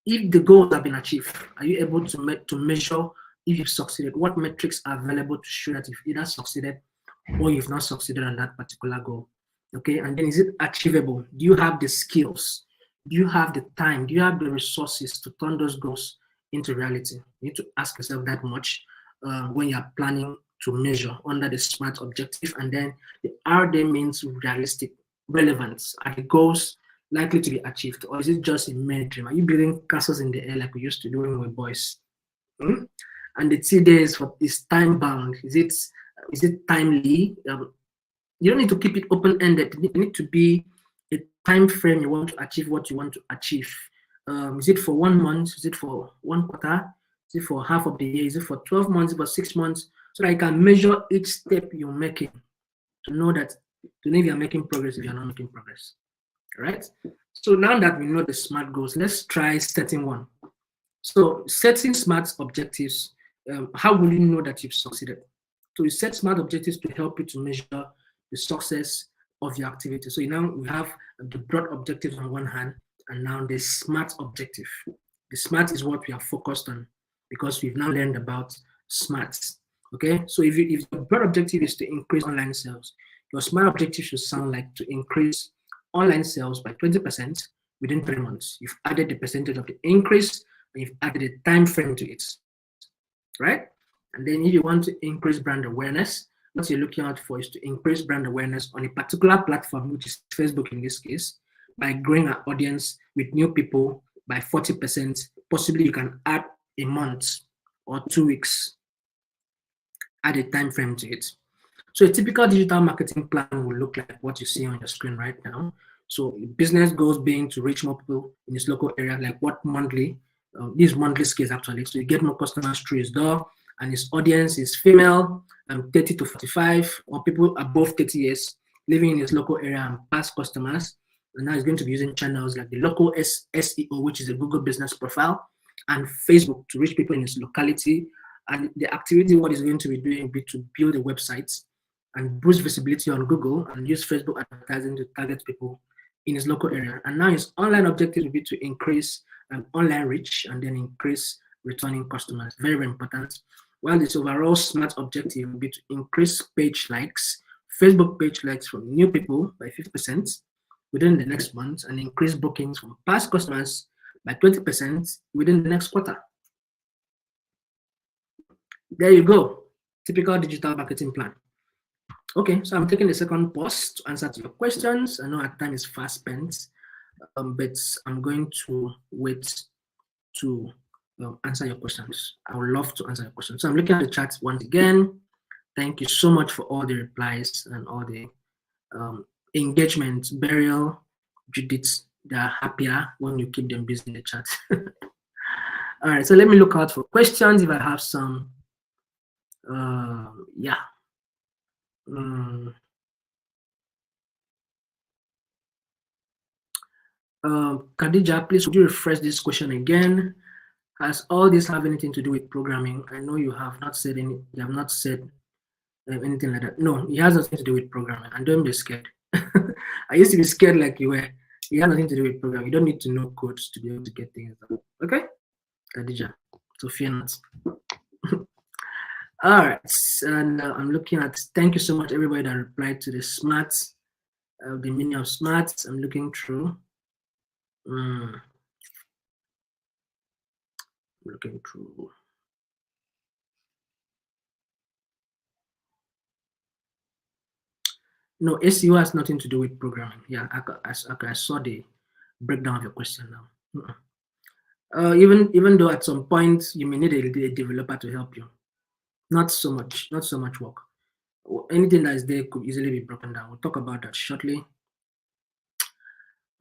if the goals have been achieved. Are you able to measure if you've succeeded? What metrics are available to show that you've either succeeded or you've not succeeded on that particular goal? Okay, and then is it achievable? Do you have the skills? Do you have the time? Do you have the resources to turn those goals into reality? You need to ask yourself that much when you're planning to measure under the SMART objective. And then the R there means realistic, relevance. Are the goals likely to be achieved, or is it just a mere dream? Are you building castles in the air like we used to do when we were boys? And the T there is time bound. Is it timely? You don't need to keep it open-ended. You need to be a time frame you want to achieve what you want to achieve. Is it for 1 month? Is it for 1 quarter? Is it for half of the year? Is it for 12 months? Is it for 6 months? So that you can measure each step you're making to know if you're making progress, if you're not making progress. All right? So now that we know the SMART goals, let's try setting one. So setting SMART objectives, how will you know that you've succeeded? So you set smart objectives to help you to measure the success of your activity. So now we have the broad objectives on one hand, and now the smart objective. The smart is what we are focused on because we've now learned about smarts. Okay, so if your broad objective is to increase online sales, your smart objective should sound like to increase online sales by 20% within 3 months. You've added the percentage of the increase and you've added a time frame to it, right? And then if you want to increase brand awareness, what you're looking out for is to increase brand awareness on a particular platform, which is Facebook in this case, by growing our audience with new people by 40%. Possibly you can add a month or 2 weeks, add a time frame to it. So a typical digital marketing plan will look like what you see on your screen right now. So business goals being to reach more people in this local area, like what monthly, these monthly scales actually. So you get more customers through his door, and his audience is female, 30 to 45, or people above 30 years living in his local area and past customers. And now he's going to be using channels like the local SEO, which is a Google business profile, and Facebook to reach people in his locality. And the activity, what he's going to be doing, will be to build a website and boost visibility on Google and use Facebook advertising to target people in his local area. And now his online objective will be to increase online reach and then increase returning customers. Very, very important. While this overall smart objective will be to increase page likes, Facebook page likes from new people by 50% within the next month and increase bookings from past customers by 20% within the next quarter. There you go. Typical digital marketing plan. Okay, so I'm taking a second pause to answer to your questions. I know our time is fast spent, but I'm going to wait to answer your questions. I would love to answer your questions. So I'm looking at the chat once again. Thank you so much for all the replies and all the engagement. Burial, Judith, they're happier when you keep them busy in the chat. All right, so let me look out for questions if I have some. Yeah. Khadija, please would you refresh this question again? Has all this have anything to do with programming? I know you have not said any. You have not said anything like that. No, it has nothing to do with programming. And don't be scared. I used to be scared like you were. It has nothing to do with programming. You don't need to know codes to be able to get things done. Okay, Khadija. So fear not. All right, and I'm looking at. Thank you so much, everybody that replied to the smarts, the meaning of smarts. I'm looking through. Looking through. No, SEO has nothing to do with programming. Yeah, I saw the breakdown of your question now. Even though at some point you may need a developer to help you, not so much work. Anything that is there could easily be broken down. We'll talk about that shortly.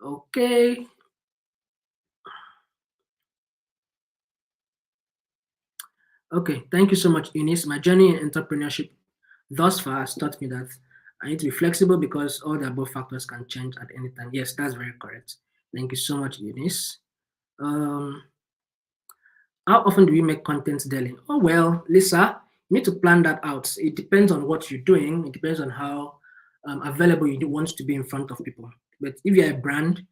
Okay. Okay, thank you so much, Eunice. My journey in entrepreneurship thus far has taught me that I need to be flexible because all the above factors can change at any time. Yes, that's very correct. Thank you so much, Eunice. How often do we make content daily? Oh, well, Lisa, you need to plan that out. It depends on what you're doing. It depends on how available you want to be in front of people. But if you're a brand,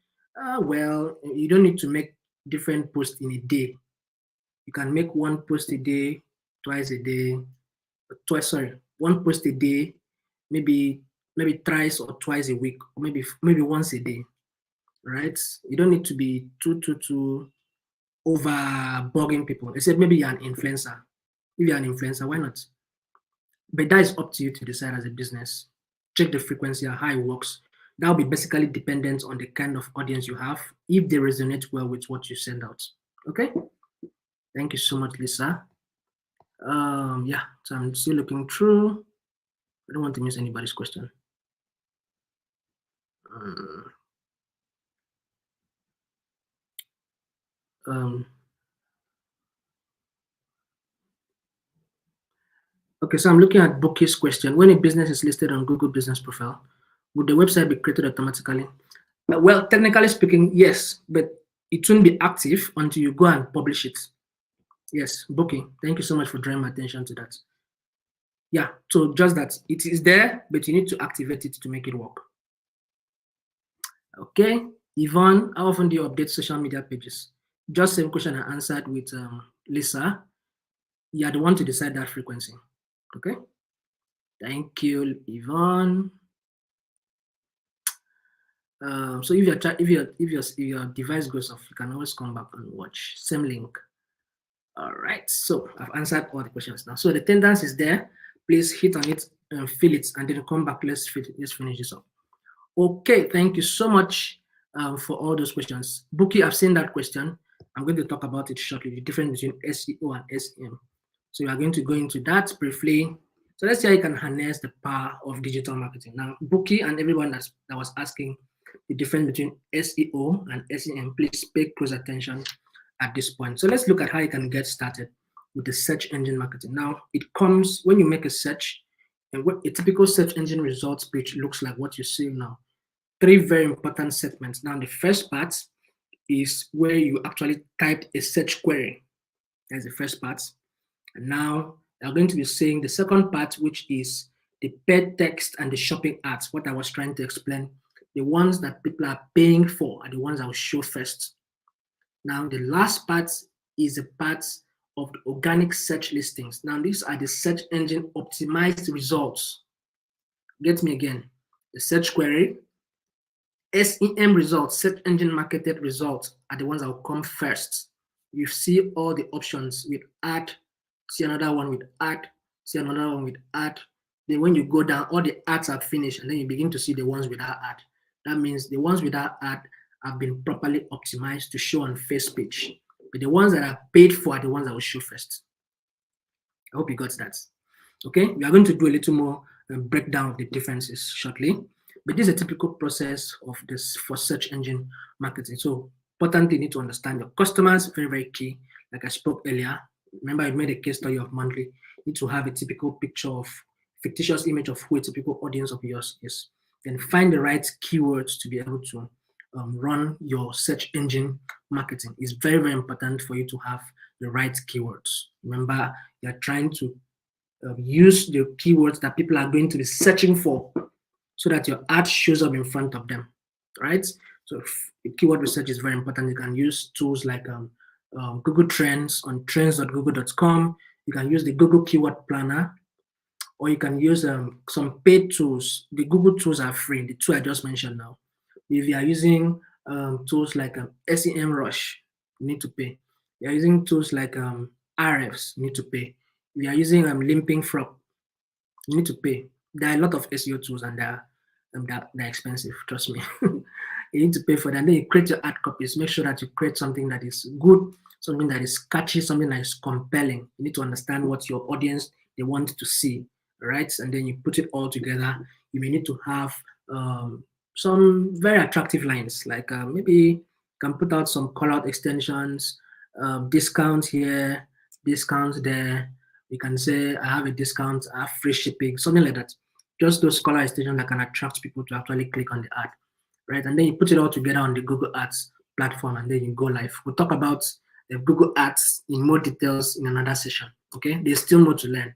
well, you don't need to make different posts in a day. You can make one post a day, one post a day, maybe thrice or twice a week, or maybe once a day, right? You don't need to be too over bugging people, except maybe you're an influencer. If you're an influencer, why not? But that is up to you to decide as a business. Check the frequency and how it works. That will be basically dependent on the kind of audience you have, if they resonate well with what you send out. Okay? Thank you so much, Lisa. Yeah, so I'm still looking through. I don't want to miss anybody's question. Okay, so I'm looking at Bookie's question. When a business is listed on Google Business Profile, would the website be created automatically? Well, technically speaking, yes, but it won't be active until you go and publish it. Yes, Bookie, thank you so much for drawing my attention to that. Yeah, so just that it is there, but you need to activate it to make it work. Okay, Yvonne, how often do you update social media pages? Just same question I answered with Lisa. You are the one to decide that frequency. Okay, thank you, Yvonne. So if your device goes off, you can always come back and watch. Same link. All right. So I've answered all the questions now. So the attendance is there. Please hit on it and fill it, and then come back. Let's finish this up. Okay. Thank you so much for all those questions. Bookie, I've seen that question. I'm going to talk about it shortly. The difference between SEO and SEM. So we are going to go into that briefly. So let's see how you can harness the power of digital marketing. Now, Bookie and everyone that was asking the difference between SEO and SEM, please pay close attention at this point. So let's look at how you can get started with the search engine marketing. Now, it comes when you make a search, and what a typical search engine results page looks like what you see now. Three very important segments. Now, the first part is where you actually typed a search query. That's the first part. And now I'm going to be saying the second part, which is the paid text and the shopping ads, what I was trying to explain. The ones that people are paying for are the ones I will show first. Now, the last part is the part of the organic search listings. Now, these are the search engine optimized results. Get me again. The search query, SEM results, search engine marketed results are the ones that will come first. You see all the options with ad, see another one with ad, see another one with ad. Then when you go down, all the ads are finished, and then you begin to see the ones without ad. That means the ones without ad have been properly optimized to show on first page. But the ones that are paid for are the ones that will show first. I hope you got that. Okay, we are going to do a little more breakdown of the differences shortly. But this is a typical process of this for search engine marketing. So importantly, you need to understand your customers, very, very key. Like I spoke earlier, remember I made a case study of monthly. You need to have a typical picture of fictitious image of who a typical audience of yours is. Then find the right keywords to be able to run your search engine marketing. It's very, very important for you to have the right keywords. Remember, you're trying to use the keywords that people are going to be searching for so that your ad shows up in front of them, right? So keyword research is very important. You can use tools like Google Trends on trends.google.com. You can use the Google Keyword Planner, or you can use some paid tools. The Google tools are free, the two I just mentioned now. If you are using tools like SEM Rush, you need to pay. You are using tools like RFs, you need to pay. If you are using Limping Frog, you need to pay. There are a lot of SEO tools and they're expensive, trust me. You need to pay for that. And then you create your ad copies. Make sure that you create something that is good, something that is catchy, something that is compelling. You need to understand what your audience they want to see, right? And then you put it all together. You may need to have some very attractive lines, like maybe you can put out some call-out extensions, discounts here, discounts there. You can say, I have a discount, I have free shipping, something like that. Just those call-out extensions that can attract people to actually click on the ad, right? And then you put it all together on the Google Ads platform, and then you go live. We'll talk about the Google Ads in more details in another session, okay? There's still more to learn.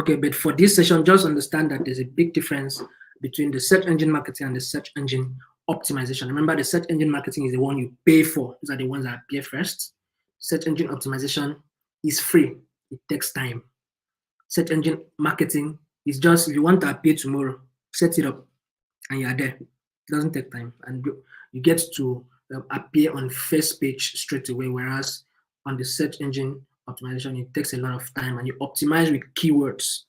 Okay, but for this session, just understand that there's a big difference between the search engine marketing and the search engine optimization. Remember, the search engine marketing is the one you pay for. These are the ones that appear first. Search engine optimization is free. It takes time. Search engine marketing is just, if you want to appear tomorrow, set it up and you are there. It doesn't take time. And you get to appear on first page straight away, whereas on the search engine optimization, it takes a lot of time and you optimize with keywords.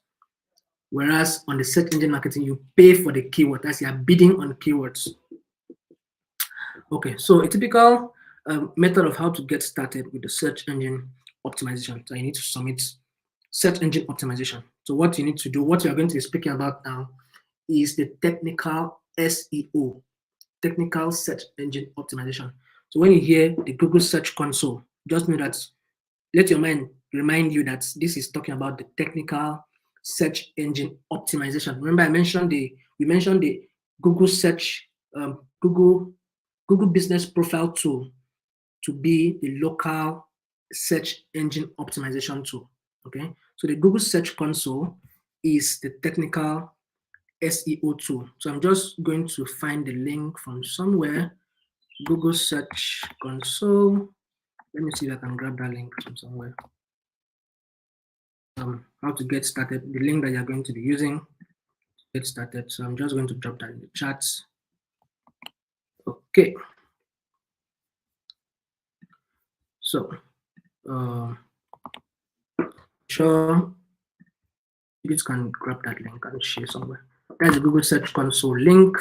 Whereas on the search engine marketing, you pay for the keyword. That's you're bidding on keywords. Okay, so a typical method of how to get started with the search engine optimization. So you need to submit search engine optimization. So what you need to do, what you're going to be speaking about now, is the technical SEO, technical search engine optimization. So when you hear the Google Search Console, just know that, let your mind remind you that this is talking about the technical search engine optimization. Remember, we mentioned the Google Search, Google Business Profile tool to be the local search engine optimization tool. Okay, so the Google Search Console is the technical SEO tool. So I'm just going to find the link from somewhere. Google Search Console. Let me see if I can grab that link from somewhere. How to get started, the link that you're going to be using to get started. So I'm just going to drop that in the chat. Okay. So, sure, you can grab that link and share somewhere. That's the Google Search Console link.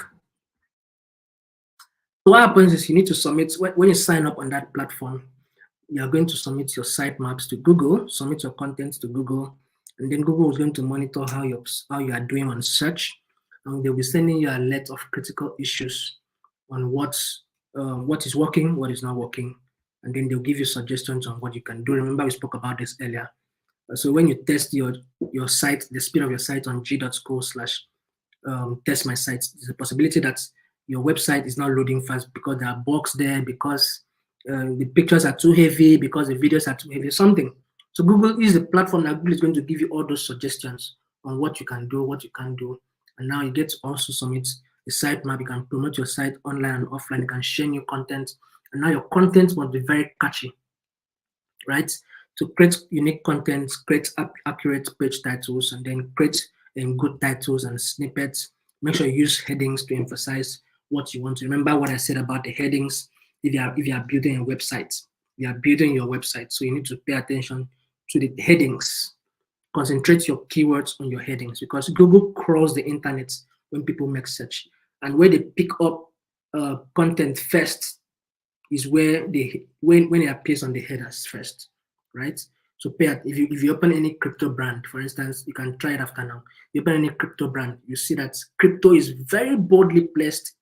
So what happens is you need to submit, when you sign up on that platform, you're going to submit your sitemaps to Google, submit your content to Google, and then Google is going to monitor how you are doing on search, and they'll be sending you a list of critical issues on what is working, what is not working, and then they'll give you suggestions on what you can do. Remember, we spoke about this earlier. So when you test your site, the speed of your site on g.co/test my site, there's a possibility that your website is not loading fast because there are bugs there, because the pictures are too heavy, because the videos are too heavy, something. So Google is the platform that Google is going to give you all those suggestions on what you can do, what you can't do. And now you get to also submit a sitemap. You can promote your site online and offline. You can share new content. And now your content must be very catchy, right? To create unique content, create accurate page titles, and then create good titles and snippets. Make sure you use headings to emphasize what you want to. Remember what I said about the headings. If you are building a website, you are building your website, so you need to pay attention to the headings. Concentrate your keywords on your headings, because Google crawls the internet when people make search, and where they pick up content first is where when it appears on the headers first, right? So if you open any crypto brand, for instance, you can try it after now. You open any crypto brand, you see that crypto is very boldly placed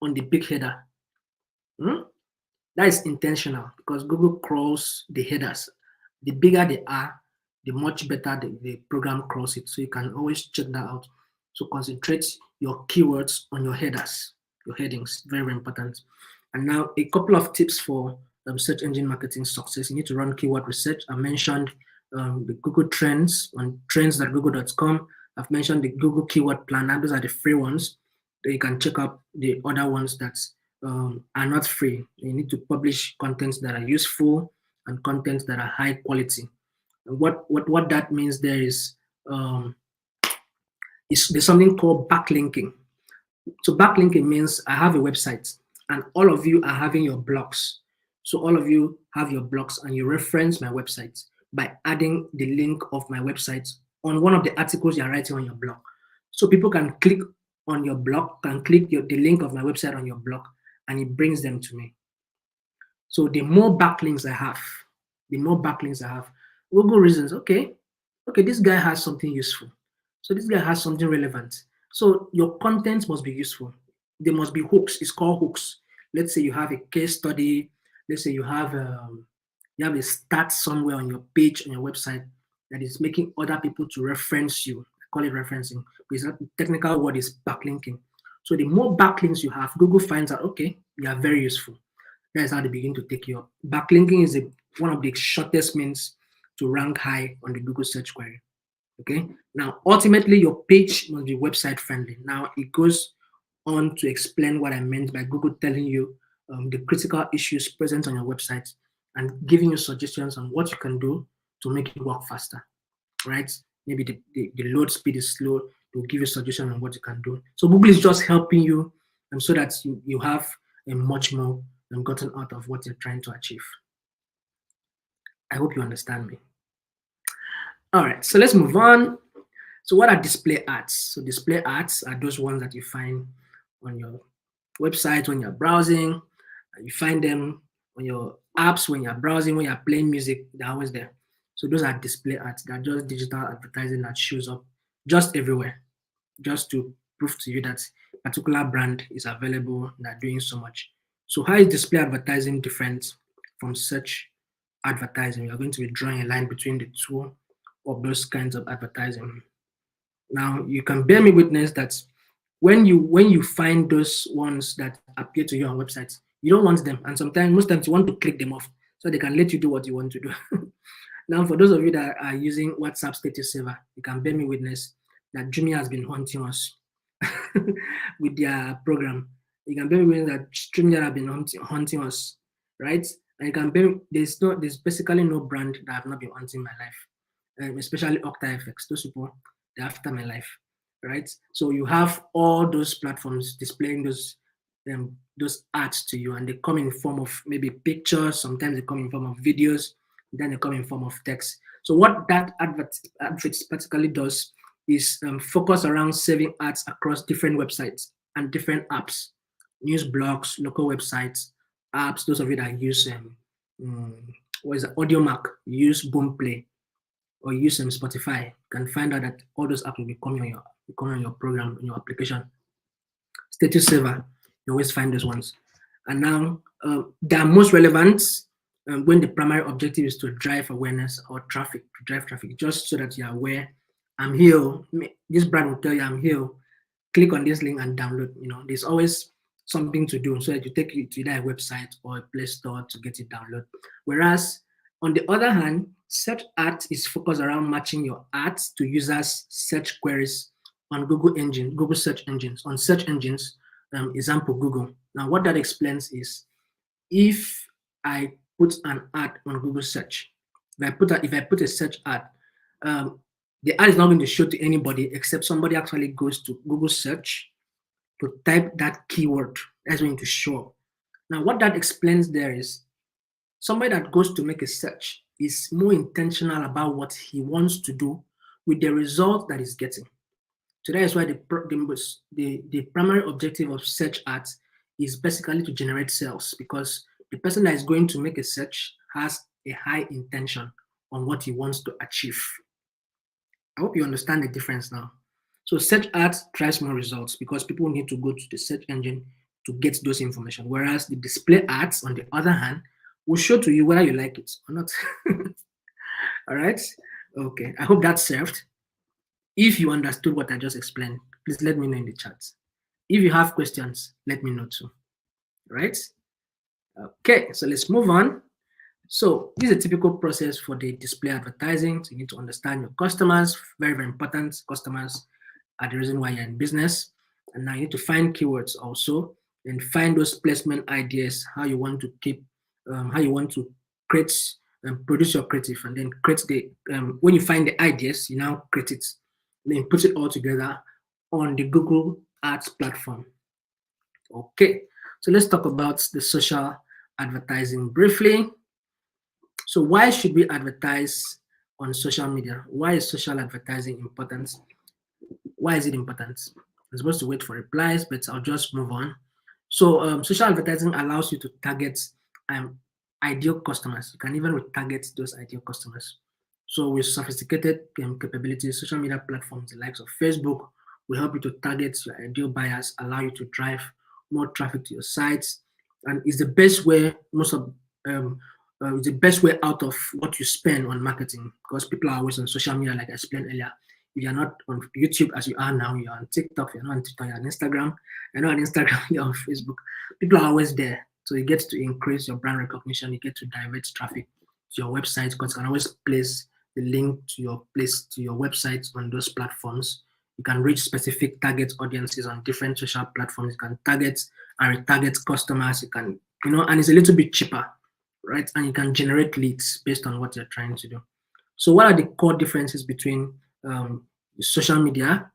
on the big header. That is intentional, because Google crawls the headers. The bigger they are, the much better the program crawls it. So you can always check that out. So concentrate your keywords on your headers, your headings, very, very important. And now a couple of tips for search engine marketing success. You need to run keyword research. I mentioned the Google Trends on trends.google.com. I've mentioned the Google Keyword Planner. Those are the free ones. You can check out the other ones that are not free. You need to publish contents that are useful and contents that are high quality. And what that means there is there's something called backlinking. So backlinking means I have a website and all of you are having your blogs. So all of you have your blogs and you reference my website by adding the link of my website on one of the articles you're writing on your blog. So people can click on your blog, can click the link of my website on your blog, and it brings them to me. So the more backlinks I have, Google reasons, okay, this guy has something useful. So this guy has something relevant. So your content must be useful. There must be hooks. It's called hooks. Let's say you have a case study. Let's say you have a stat somewhere on your page, on your website, that is making other people to reference you. I call it referencing. Because the technical word is backlinking. So the more backlinks you have, Google finds out, okay, you are very useful. That is how they begin to take you up. Backlinking is one of the shortest means to rank high on the Google search query. Okay. Now, ultimately, your page must be website friendly. Now, it goes on to explain what I meant by Google telling you the critical issues present on your website and giving you suggestions on what you can do to make it work faster, right? Maybe the load speed is slow. They'll give you suggestions on what you can do. So Google is just helping you so that you have a much more gotten out of what you're trying to achieve. I hope you understand me. All right, so let's move on. So what are display ads? So display ads are those ones that you find on your website when you're browsing. You find them on your apps when you're browsing, when you're playing music, they're always there. So those are display ads. They're just digital advertising that shows up just everywhere, just to prove to you that a particular brand is available, they're doing so much. So how is display advertising different from search advertising? You're going to be drawing a line between the two of those kinds of advertising. Now you can bear me witness that when you find those ones that appear to you on websites, you don't want them, and most times you want to click them off so they can let you do what you want to do. Now, for those of you that are using WhatsApp status saver, you can bear me witness that Jumia has been haunting us with their program. You can bear with that Jumia have been haunting us, right? And you can bear, there's basically no brand that have not been haunting my life, especially Octa FX. Those people, they're after my life, right? So you have all those platforms displaying those ads to you, and they come in form of maybe pictures. Sometimes they come in form of videos. Then they come in form of text. So what that advert particularly does is focus around saving ads across different websites and different apps, news blogs, local websites, apps. Those of you that use what is it, Audio Mac, use Boomplay, or use Spotify, can find out that all those apps will be coming on your program, in your application. Status saver, you always find those ones. And now they are most relevant when the primary objective is to drive awareness or traffic, to drive traffic, just so that you're aware, I'm here. This brand will tell you I'm here. Click on this link and download. There's always something to do so that you take it to either a website or a Play Store to get it download. Whereas on the other hand, search ads is focused around matching your ads to users' search queries on Google search engines, on search engines, example Google. Now, what that explains is, if I put an ad on Google search, if I put a search ad, the ad is not going to show to anybody except somebody actually goes to Google search to type that keyword. That's going to show. Now, what that explains there is, somebody that goes to make a search is more intentional about what he wants to do with the result that he's getting. So that is why the primary objective of search ads is basically to generate sales, because the person that is going to make a search has a high intention on what he wants to achieve. I hope you understand the difference now. So search ads drives more results because people need to go to the search engine to get those information. Whereas the display ads, on the other hand, will show to you whether you like it or not. All right. Okay. I hope that served. If you understood what I just explained, please let me know in the chat. If you have questions, let me know too. Right? Okay, so let's move on. So this is a typical process for the display advertising. So you need to understand your customers, very, very important. Customers are the reason why you're in business. And now you need to find keywords also, and find those placement ideas, how you want to create and produce your creative, and then create the, when you find the ideas, you now create it, then put it all together on the Google Ads platform. Okay, so let's talk about the social advertising briefly. So why should we advertise on social media? Why is social advertising important? Why is it important? I'm supposed to wait for replies, but I'll just move on. So social advertising allows you to target ideal customers. You can even retarget those ideal customers. So with sophisticated capabilities, social media platforms, the likes of Facebook, will help you to target your ideal buyers, allow you to drive more traffic to your sites, and it's the best way it's the best way out of what you spend on marketing, because people are always on social media, like I explained earlier. If you're not on YouTube as you are now, you're on TikTok, you're not on TikTok, you're on Instagram, you're not on Instagram, you're on Facebook. People are always there. So you get to increase your brand recognition, you get to divert traffic to your website, because you can always place the link to your website on those platforms. You can reach specific target audiences on different social platforms. You can target and retarget customers. You can, and it's a little bit cheaper, right? And you can generate leads based on what you're trying to do. So what are the core differences between social media,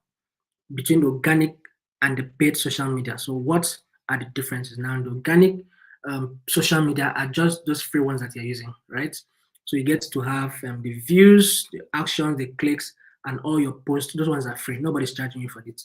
between the organic and the paid social media? So what are the differences? Now, the organic social media are just those free ones that you're using, right? So you get to have the views, the actions, the clicks, and all your posts. Those ones are free. Nobody's charging you for it,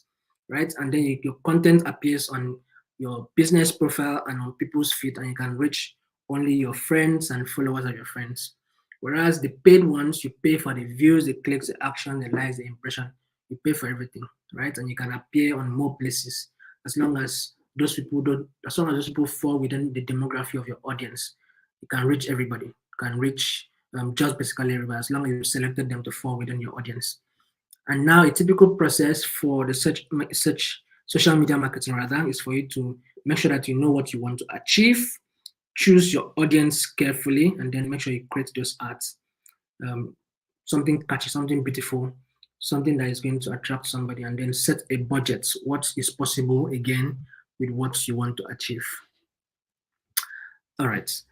right? And then your content appears on your business profile and on people's feed, and you can reach only your friends and followers of your friends. Whereas the paid ones, you pay for the views, the clicks, the action, the likes, the impression. You pay for everything, right? And you can appear on more places as long as those people fall within the demography of your audience. You can reach everybody. You can reach just basically everybody, as long as you selected them to fall within your audience. And now a typical process for the search social media marketing rather is for you to make sure that you know what you want to achieve, choose your audience carefully, and then make sure you create those ads. Something catchy, something beautiful something that is going to attract somebody, and then set a budget, what is possible again with what you want to achieve. All right.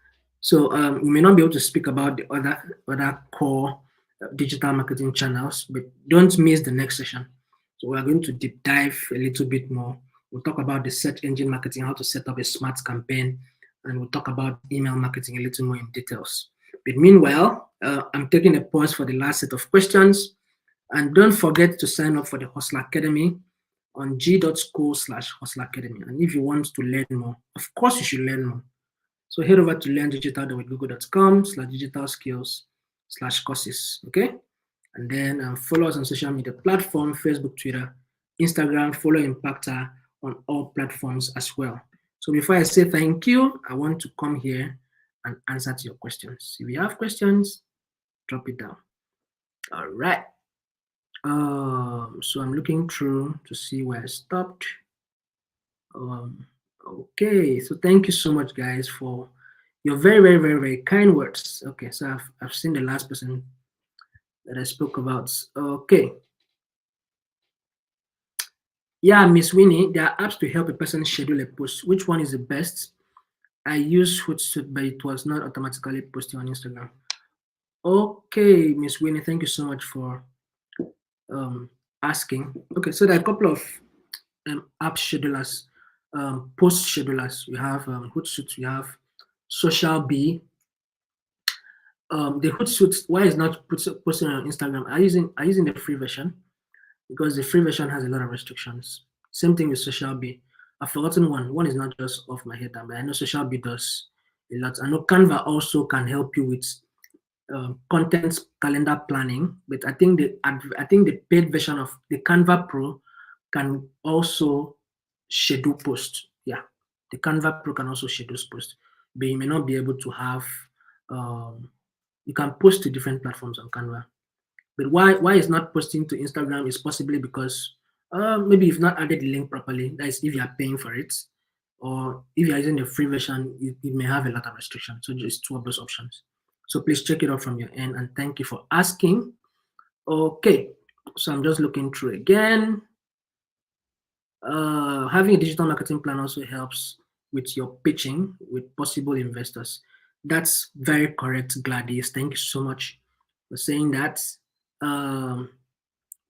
So we may not be able to speak about the other core digital marketing channels, but don't miss the next session. So we are going to deep dive a little bit more. We'll talk about the search engine marketing, how to set up a smart campaign, and we'll talk about email marketing a little more in details. But meanwhile, I'm taking a pause for the last set of questions. And don't forget to sign up for the Hustle Academy on g.school/Hustle Academy. And if you want to learn more, of course you should learn more. So head over to learndigital.google.com/digital skills/courses. Okay. And then follow us on social media platform, Facebook, Twitter, Instagram, follow Impactor on all platforms as well. So before I say thank you, I want to come here and answer to your questions. If you have questions, drop it down. All right. So I'm looking through to see where I stopped. Okay, so thank you so much, guys, for your very, very, very, very kind words. Okay, so I've seen the last person that I spoke about. Okay. Yeah, Miss Winnie, there are apps to help a person schedule a post. Which one is the best? I use Hootsuite, but it was not automatically posted on Instagram. Okay, Miss Winnie, thank you so much for asking. Okay, so there are a couple of app schedulers, post schedulers. You have Hootsuite, you have Social Bee. The Hootsuite, why is not posting on Instagram? Are using the free version because the free version has a lot of restrictions. Same thing with Social Bee. I've forgotten one. One is not just off my head, but I know Social Bee does a lot. I know Canva also can help you with content calendar planning, but I think the paid version of the Canva Pro can also schedule posts. Yeah, the Canva Pro can also schedule posts, but you may not be able to have. You can post to different platforms on Canva. But why it's not posting to Instagram is possibly because maybe you've not added the link properly. That is if you are paying for it, or if you are using the free version, it may have a lot of restrictions. So just two of those options. So please check it out from your end, and thank you for asking. Okay, so I'm just looking through again. Having a digital marketing plan also helps with your pitching with possible investors. That's very correct, Gladys. Thank you so much for saying that.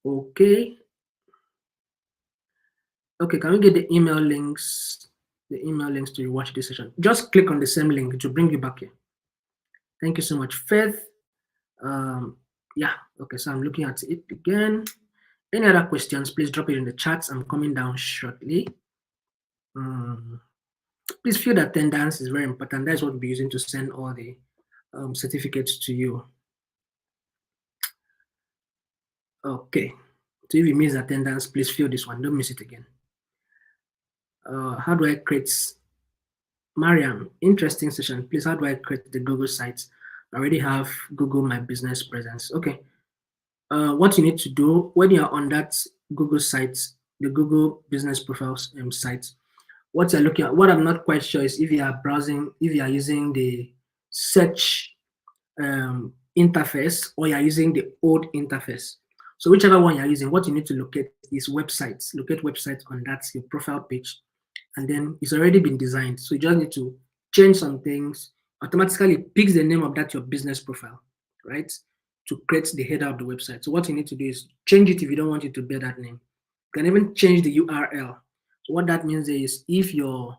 Okay. Okay, can we get the email links? The email links to watch this session. Just click on the same link to bring you back here. Thank you so much, Faith. Yeah, okay, so I'm looking at it again. Any other questions, please drop it in the chats. I'm coming down shortly. Please feel the attendance is very important. That's what we'll be using to send all the certificates to you. Okay, so if you miss attendance, please fill this one. Don't miss it again. How do I create? Mariam, interesting session. Please, how do I create the Google site? I already have Google My Business Presence. Okay. What you need to do when you're on that Google site, the Google Business Profiles site, what you're looking at, what I'm not quite sure is if you are browsing, if you are using the search interface or you're using the old interface. So whichever one you're using, what you need to locate is websites. Locate websites on that your profile page, and then it's already been designed. So you just need to change some things. Automatically picks the name of that your business profile, right? To create the header of the website. So what you need to do is change it if you don't want it to bear that name. You can even change the URL. So what that means is if your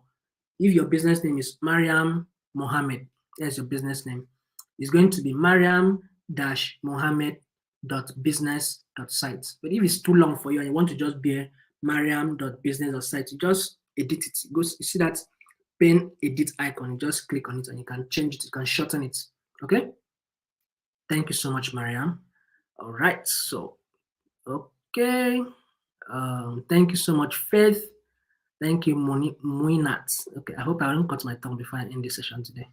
business name is Mariam Mohammed, that's your business name, it's going to be mariam-mohammed.business.site. But if it's too long for you and you want to just bear mariam.business.site, you just edit it. You see that pen edit icon, you just click on it and you can change it, you can shorten it. Okay? Thank you so much, Mariam. All right, so okay. Thank you so much, Faith. Thank you, Muinat. Okay, I hope I haven't cut my tongue before I end this session today.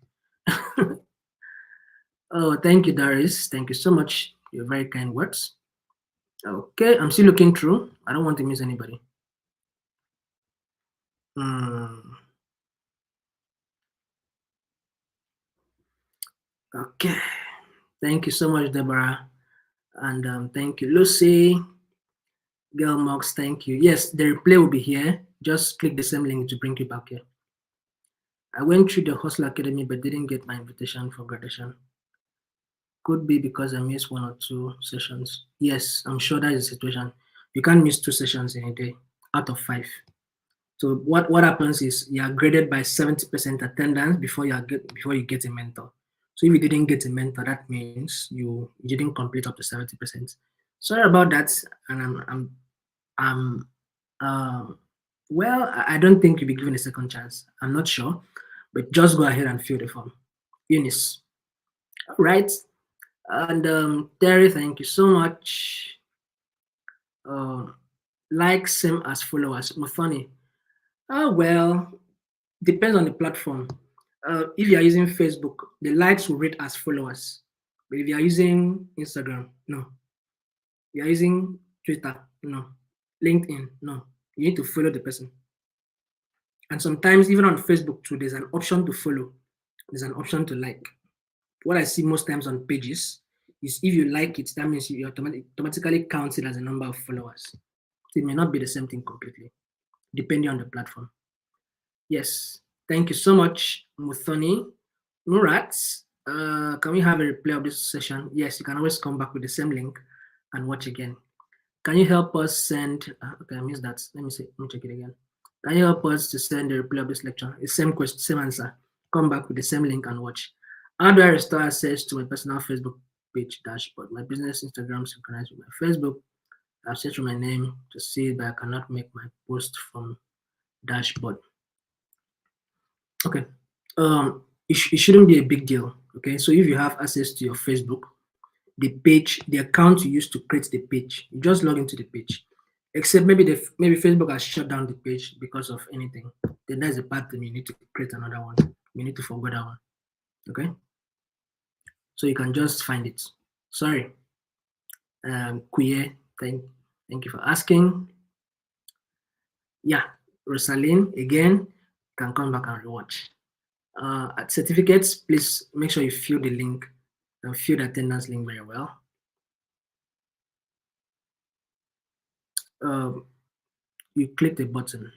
Oh, thank you, Darius. Thank you so much. Your very kind words. Okay, I'm still looking through. I don't want to miss anybody. Okay. Thank you so much, Deborah. And thank you, Lucy. Girl Mox, thank you. Yes, the replay will be here. Just click the same link to bring you back here. I went through the Hustle Academy but didn't get my invitation for graduation. Could be because I missed one or two sessions. Yes, I'm sure that is the situation. You can't miss two sessions in a day out of 5. So what happens is you are graded by 70% attendance before you get a mentor. So if you didn't get a mentor, that means you didn't complete up to 70%. Sorry about that, and I'm well, I don't think you'll be given a second chance. I'm not sure, but just go ahead and fill the form. Eunice, all right. And Terry, thank you so much. Uh, like same as followers. Muthoni. Oh well, depends on the platform. If you are using Facebook, the likes will rate as followers. But if you are using Instagram, no. You are using Twitter, no. LinkedIn, no. You need to follow the person. And sometimes even on Facebook too, there's an option to follow. There's an option to like. What I see most times on pages is if you like it, that means you automatically counts it as a number of followers. So it may not be the same thing completely, depending on the platform. Yes, thank you so much, Muthoni. Murat, can we have a replay of this session? Yes, you can always come back with the same link and watch again. Can you help us send, okay, I missed that. Let me check it again. Can you help us to send the replay of this lecture? The same question, same answer. Come back with the same link and watch. How do I restore access to my personal Facebook page dashboard? My business Instagram synchronized with my Facebook. I've searched for my name to see that I cannot make my post from dashboard. Okay. It shouldn't be a big deal. Okay. So if you have access to your Facebook, the page, the account you used to create the page, you just log into the page. Except maybe Facebook has shut down the page because of anything. Then there's a pattern. You need to create another one. You need to forget that one. Okay. So you can just find it. Sorry. Kuye, thank you for asking. Yeah, Rosaline, again, can come back and rewatch. At certificates, please make sure you fill the link and fill the attendance link very well. You clicked the button.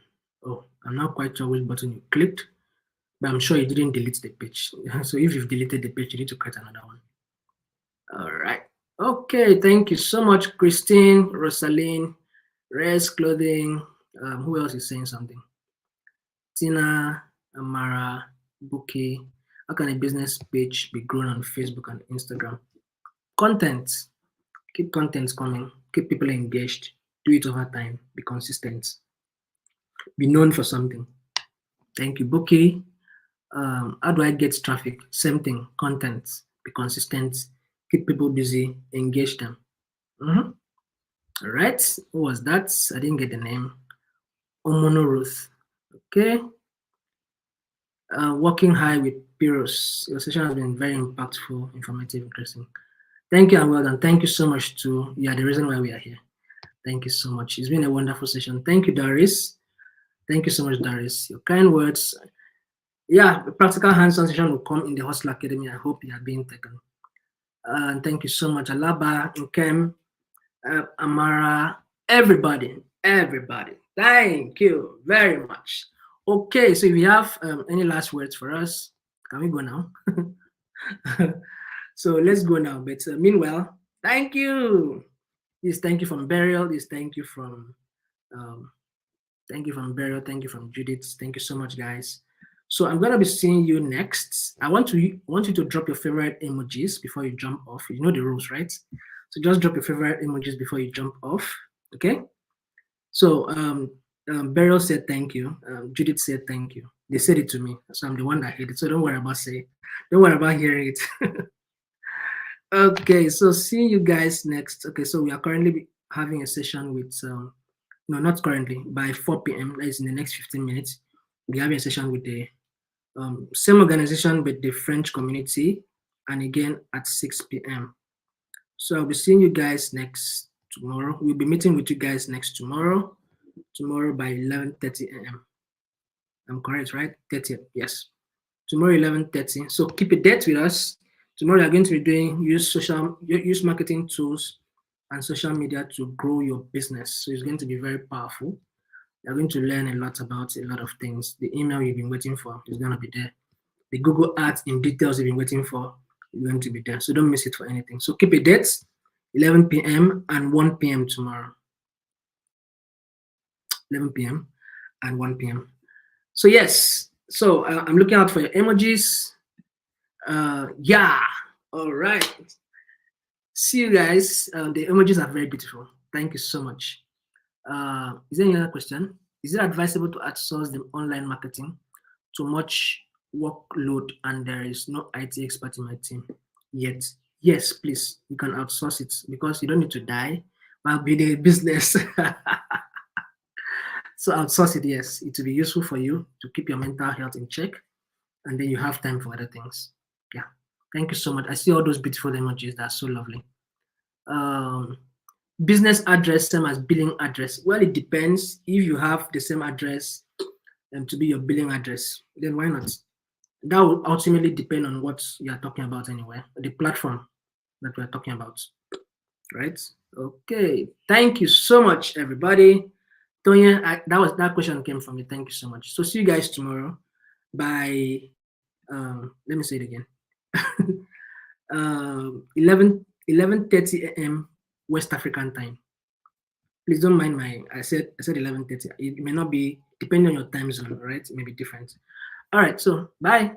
Oh, I'm not quite sure which button you clicked, but I'm sure you didn't delete the page. So if you've deleted the page, you need to create another one. All right. Okay, thank you so much, Christine, Rosaline, Res Clothing. Who else is saying something? Tina, Amara, Buki. How can a business page be grown on Facebook and Instagram? Content. Keep content coming. Keep people engaged. Do it over time. Be consistent. Be known for something. Thank you, Buki. How do I get traffic? Same thing. Content. Be consistent. Keep people busy. Engage them. All right. Who was that? I didn't get the name. Omono Ruth. Okay. Working high with Piros. Your session has been very impactful, informative, interesting. Thank you and well done. Thank you so much too. You are the reason why we are here. Thank you so much. It's been a wonderful session. Thank you, Doris. Thank you so much, Doris. Your kind words. Yeah, the practical hands-on session will come in the Hustle Academy. I hope you are being taken. And thank you so much, Alaba, Nkem, Amara, everybody. Thank you very much. Okay, so if you have any last words for us, can we go now? So let's go now. But meanwhile, thank you. This thank you from Burial. This thank you from Burial. Thank you from Judith. Thank you so much, guys. So I'm gonna be seeing you next. I want you to drop your favorite emojis before you jump off. You know the rules, right? So just drop your favorite emojis before you jump off. Okay. So Burial said thank you. Judith said thank you. They said it to me, so I'm the one that hit it. So don't worry about hearing it. Okay, so see you guys next. Okay, so we are currently having a session with no, not currently, by 4 p.m. That is in the next 15 minutes. We're having a session with the same organization but the French community, and again at 6 p.m. So I'll be seeing you guys next tomorrow. We'll be meeting with you guys next tomorrow by 11:30 a.m. I'm correct, right? 30th, yes. Tomorrow 11:30. So keep a date with us. Tomorrow we are going to be doing use marketing tools and social media to grow your business. So it's going to be very powerful. You're going to learn a lot about a lot of things. The email you've been waiting for is going to be there. The Google Ads in details you've been waiting for is going to be there. So don't miss it for anything. So keep a date, 11 p.m. and 1 p.m. tomorrow. 11 p.m. and 1 p.m. So yes, so I'm looking out for your emojis. Yeah, all right. See you guys. The emojis are very beautiful. Thank you so much. Is there any other question? Is it advisable to outsource the online marketing? Too much workload and there is no IT expert in my team yet. Yes, please, you can outsource it because you don't need to die while building a business. So outsource it, yes. It will be useful for you to keep your mental health in check and then you have time for other things. Yeah. Thank you so much. I see all those beautiful emojis. That's so lovely. Business address, same as billing address. Well, it depends. If you have the same address to be your billing address, then why not? That will ultimately depend on what you are talking about anyway, the platform that we are talking about, right? Okay. Thank you so much, everybody. Tonya, that question came from me. Thank you so much. So see you guys tomorrow by let me say it again. 11:30 a.m. West African time. Please don't mind I said 11:30. It may not be depending on your time zone, right? It may be different. All right, so bye.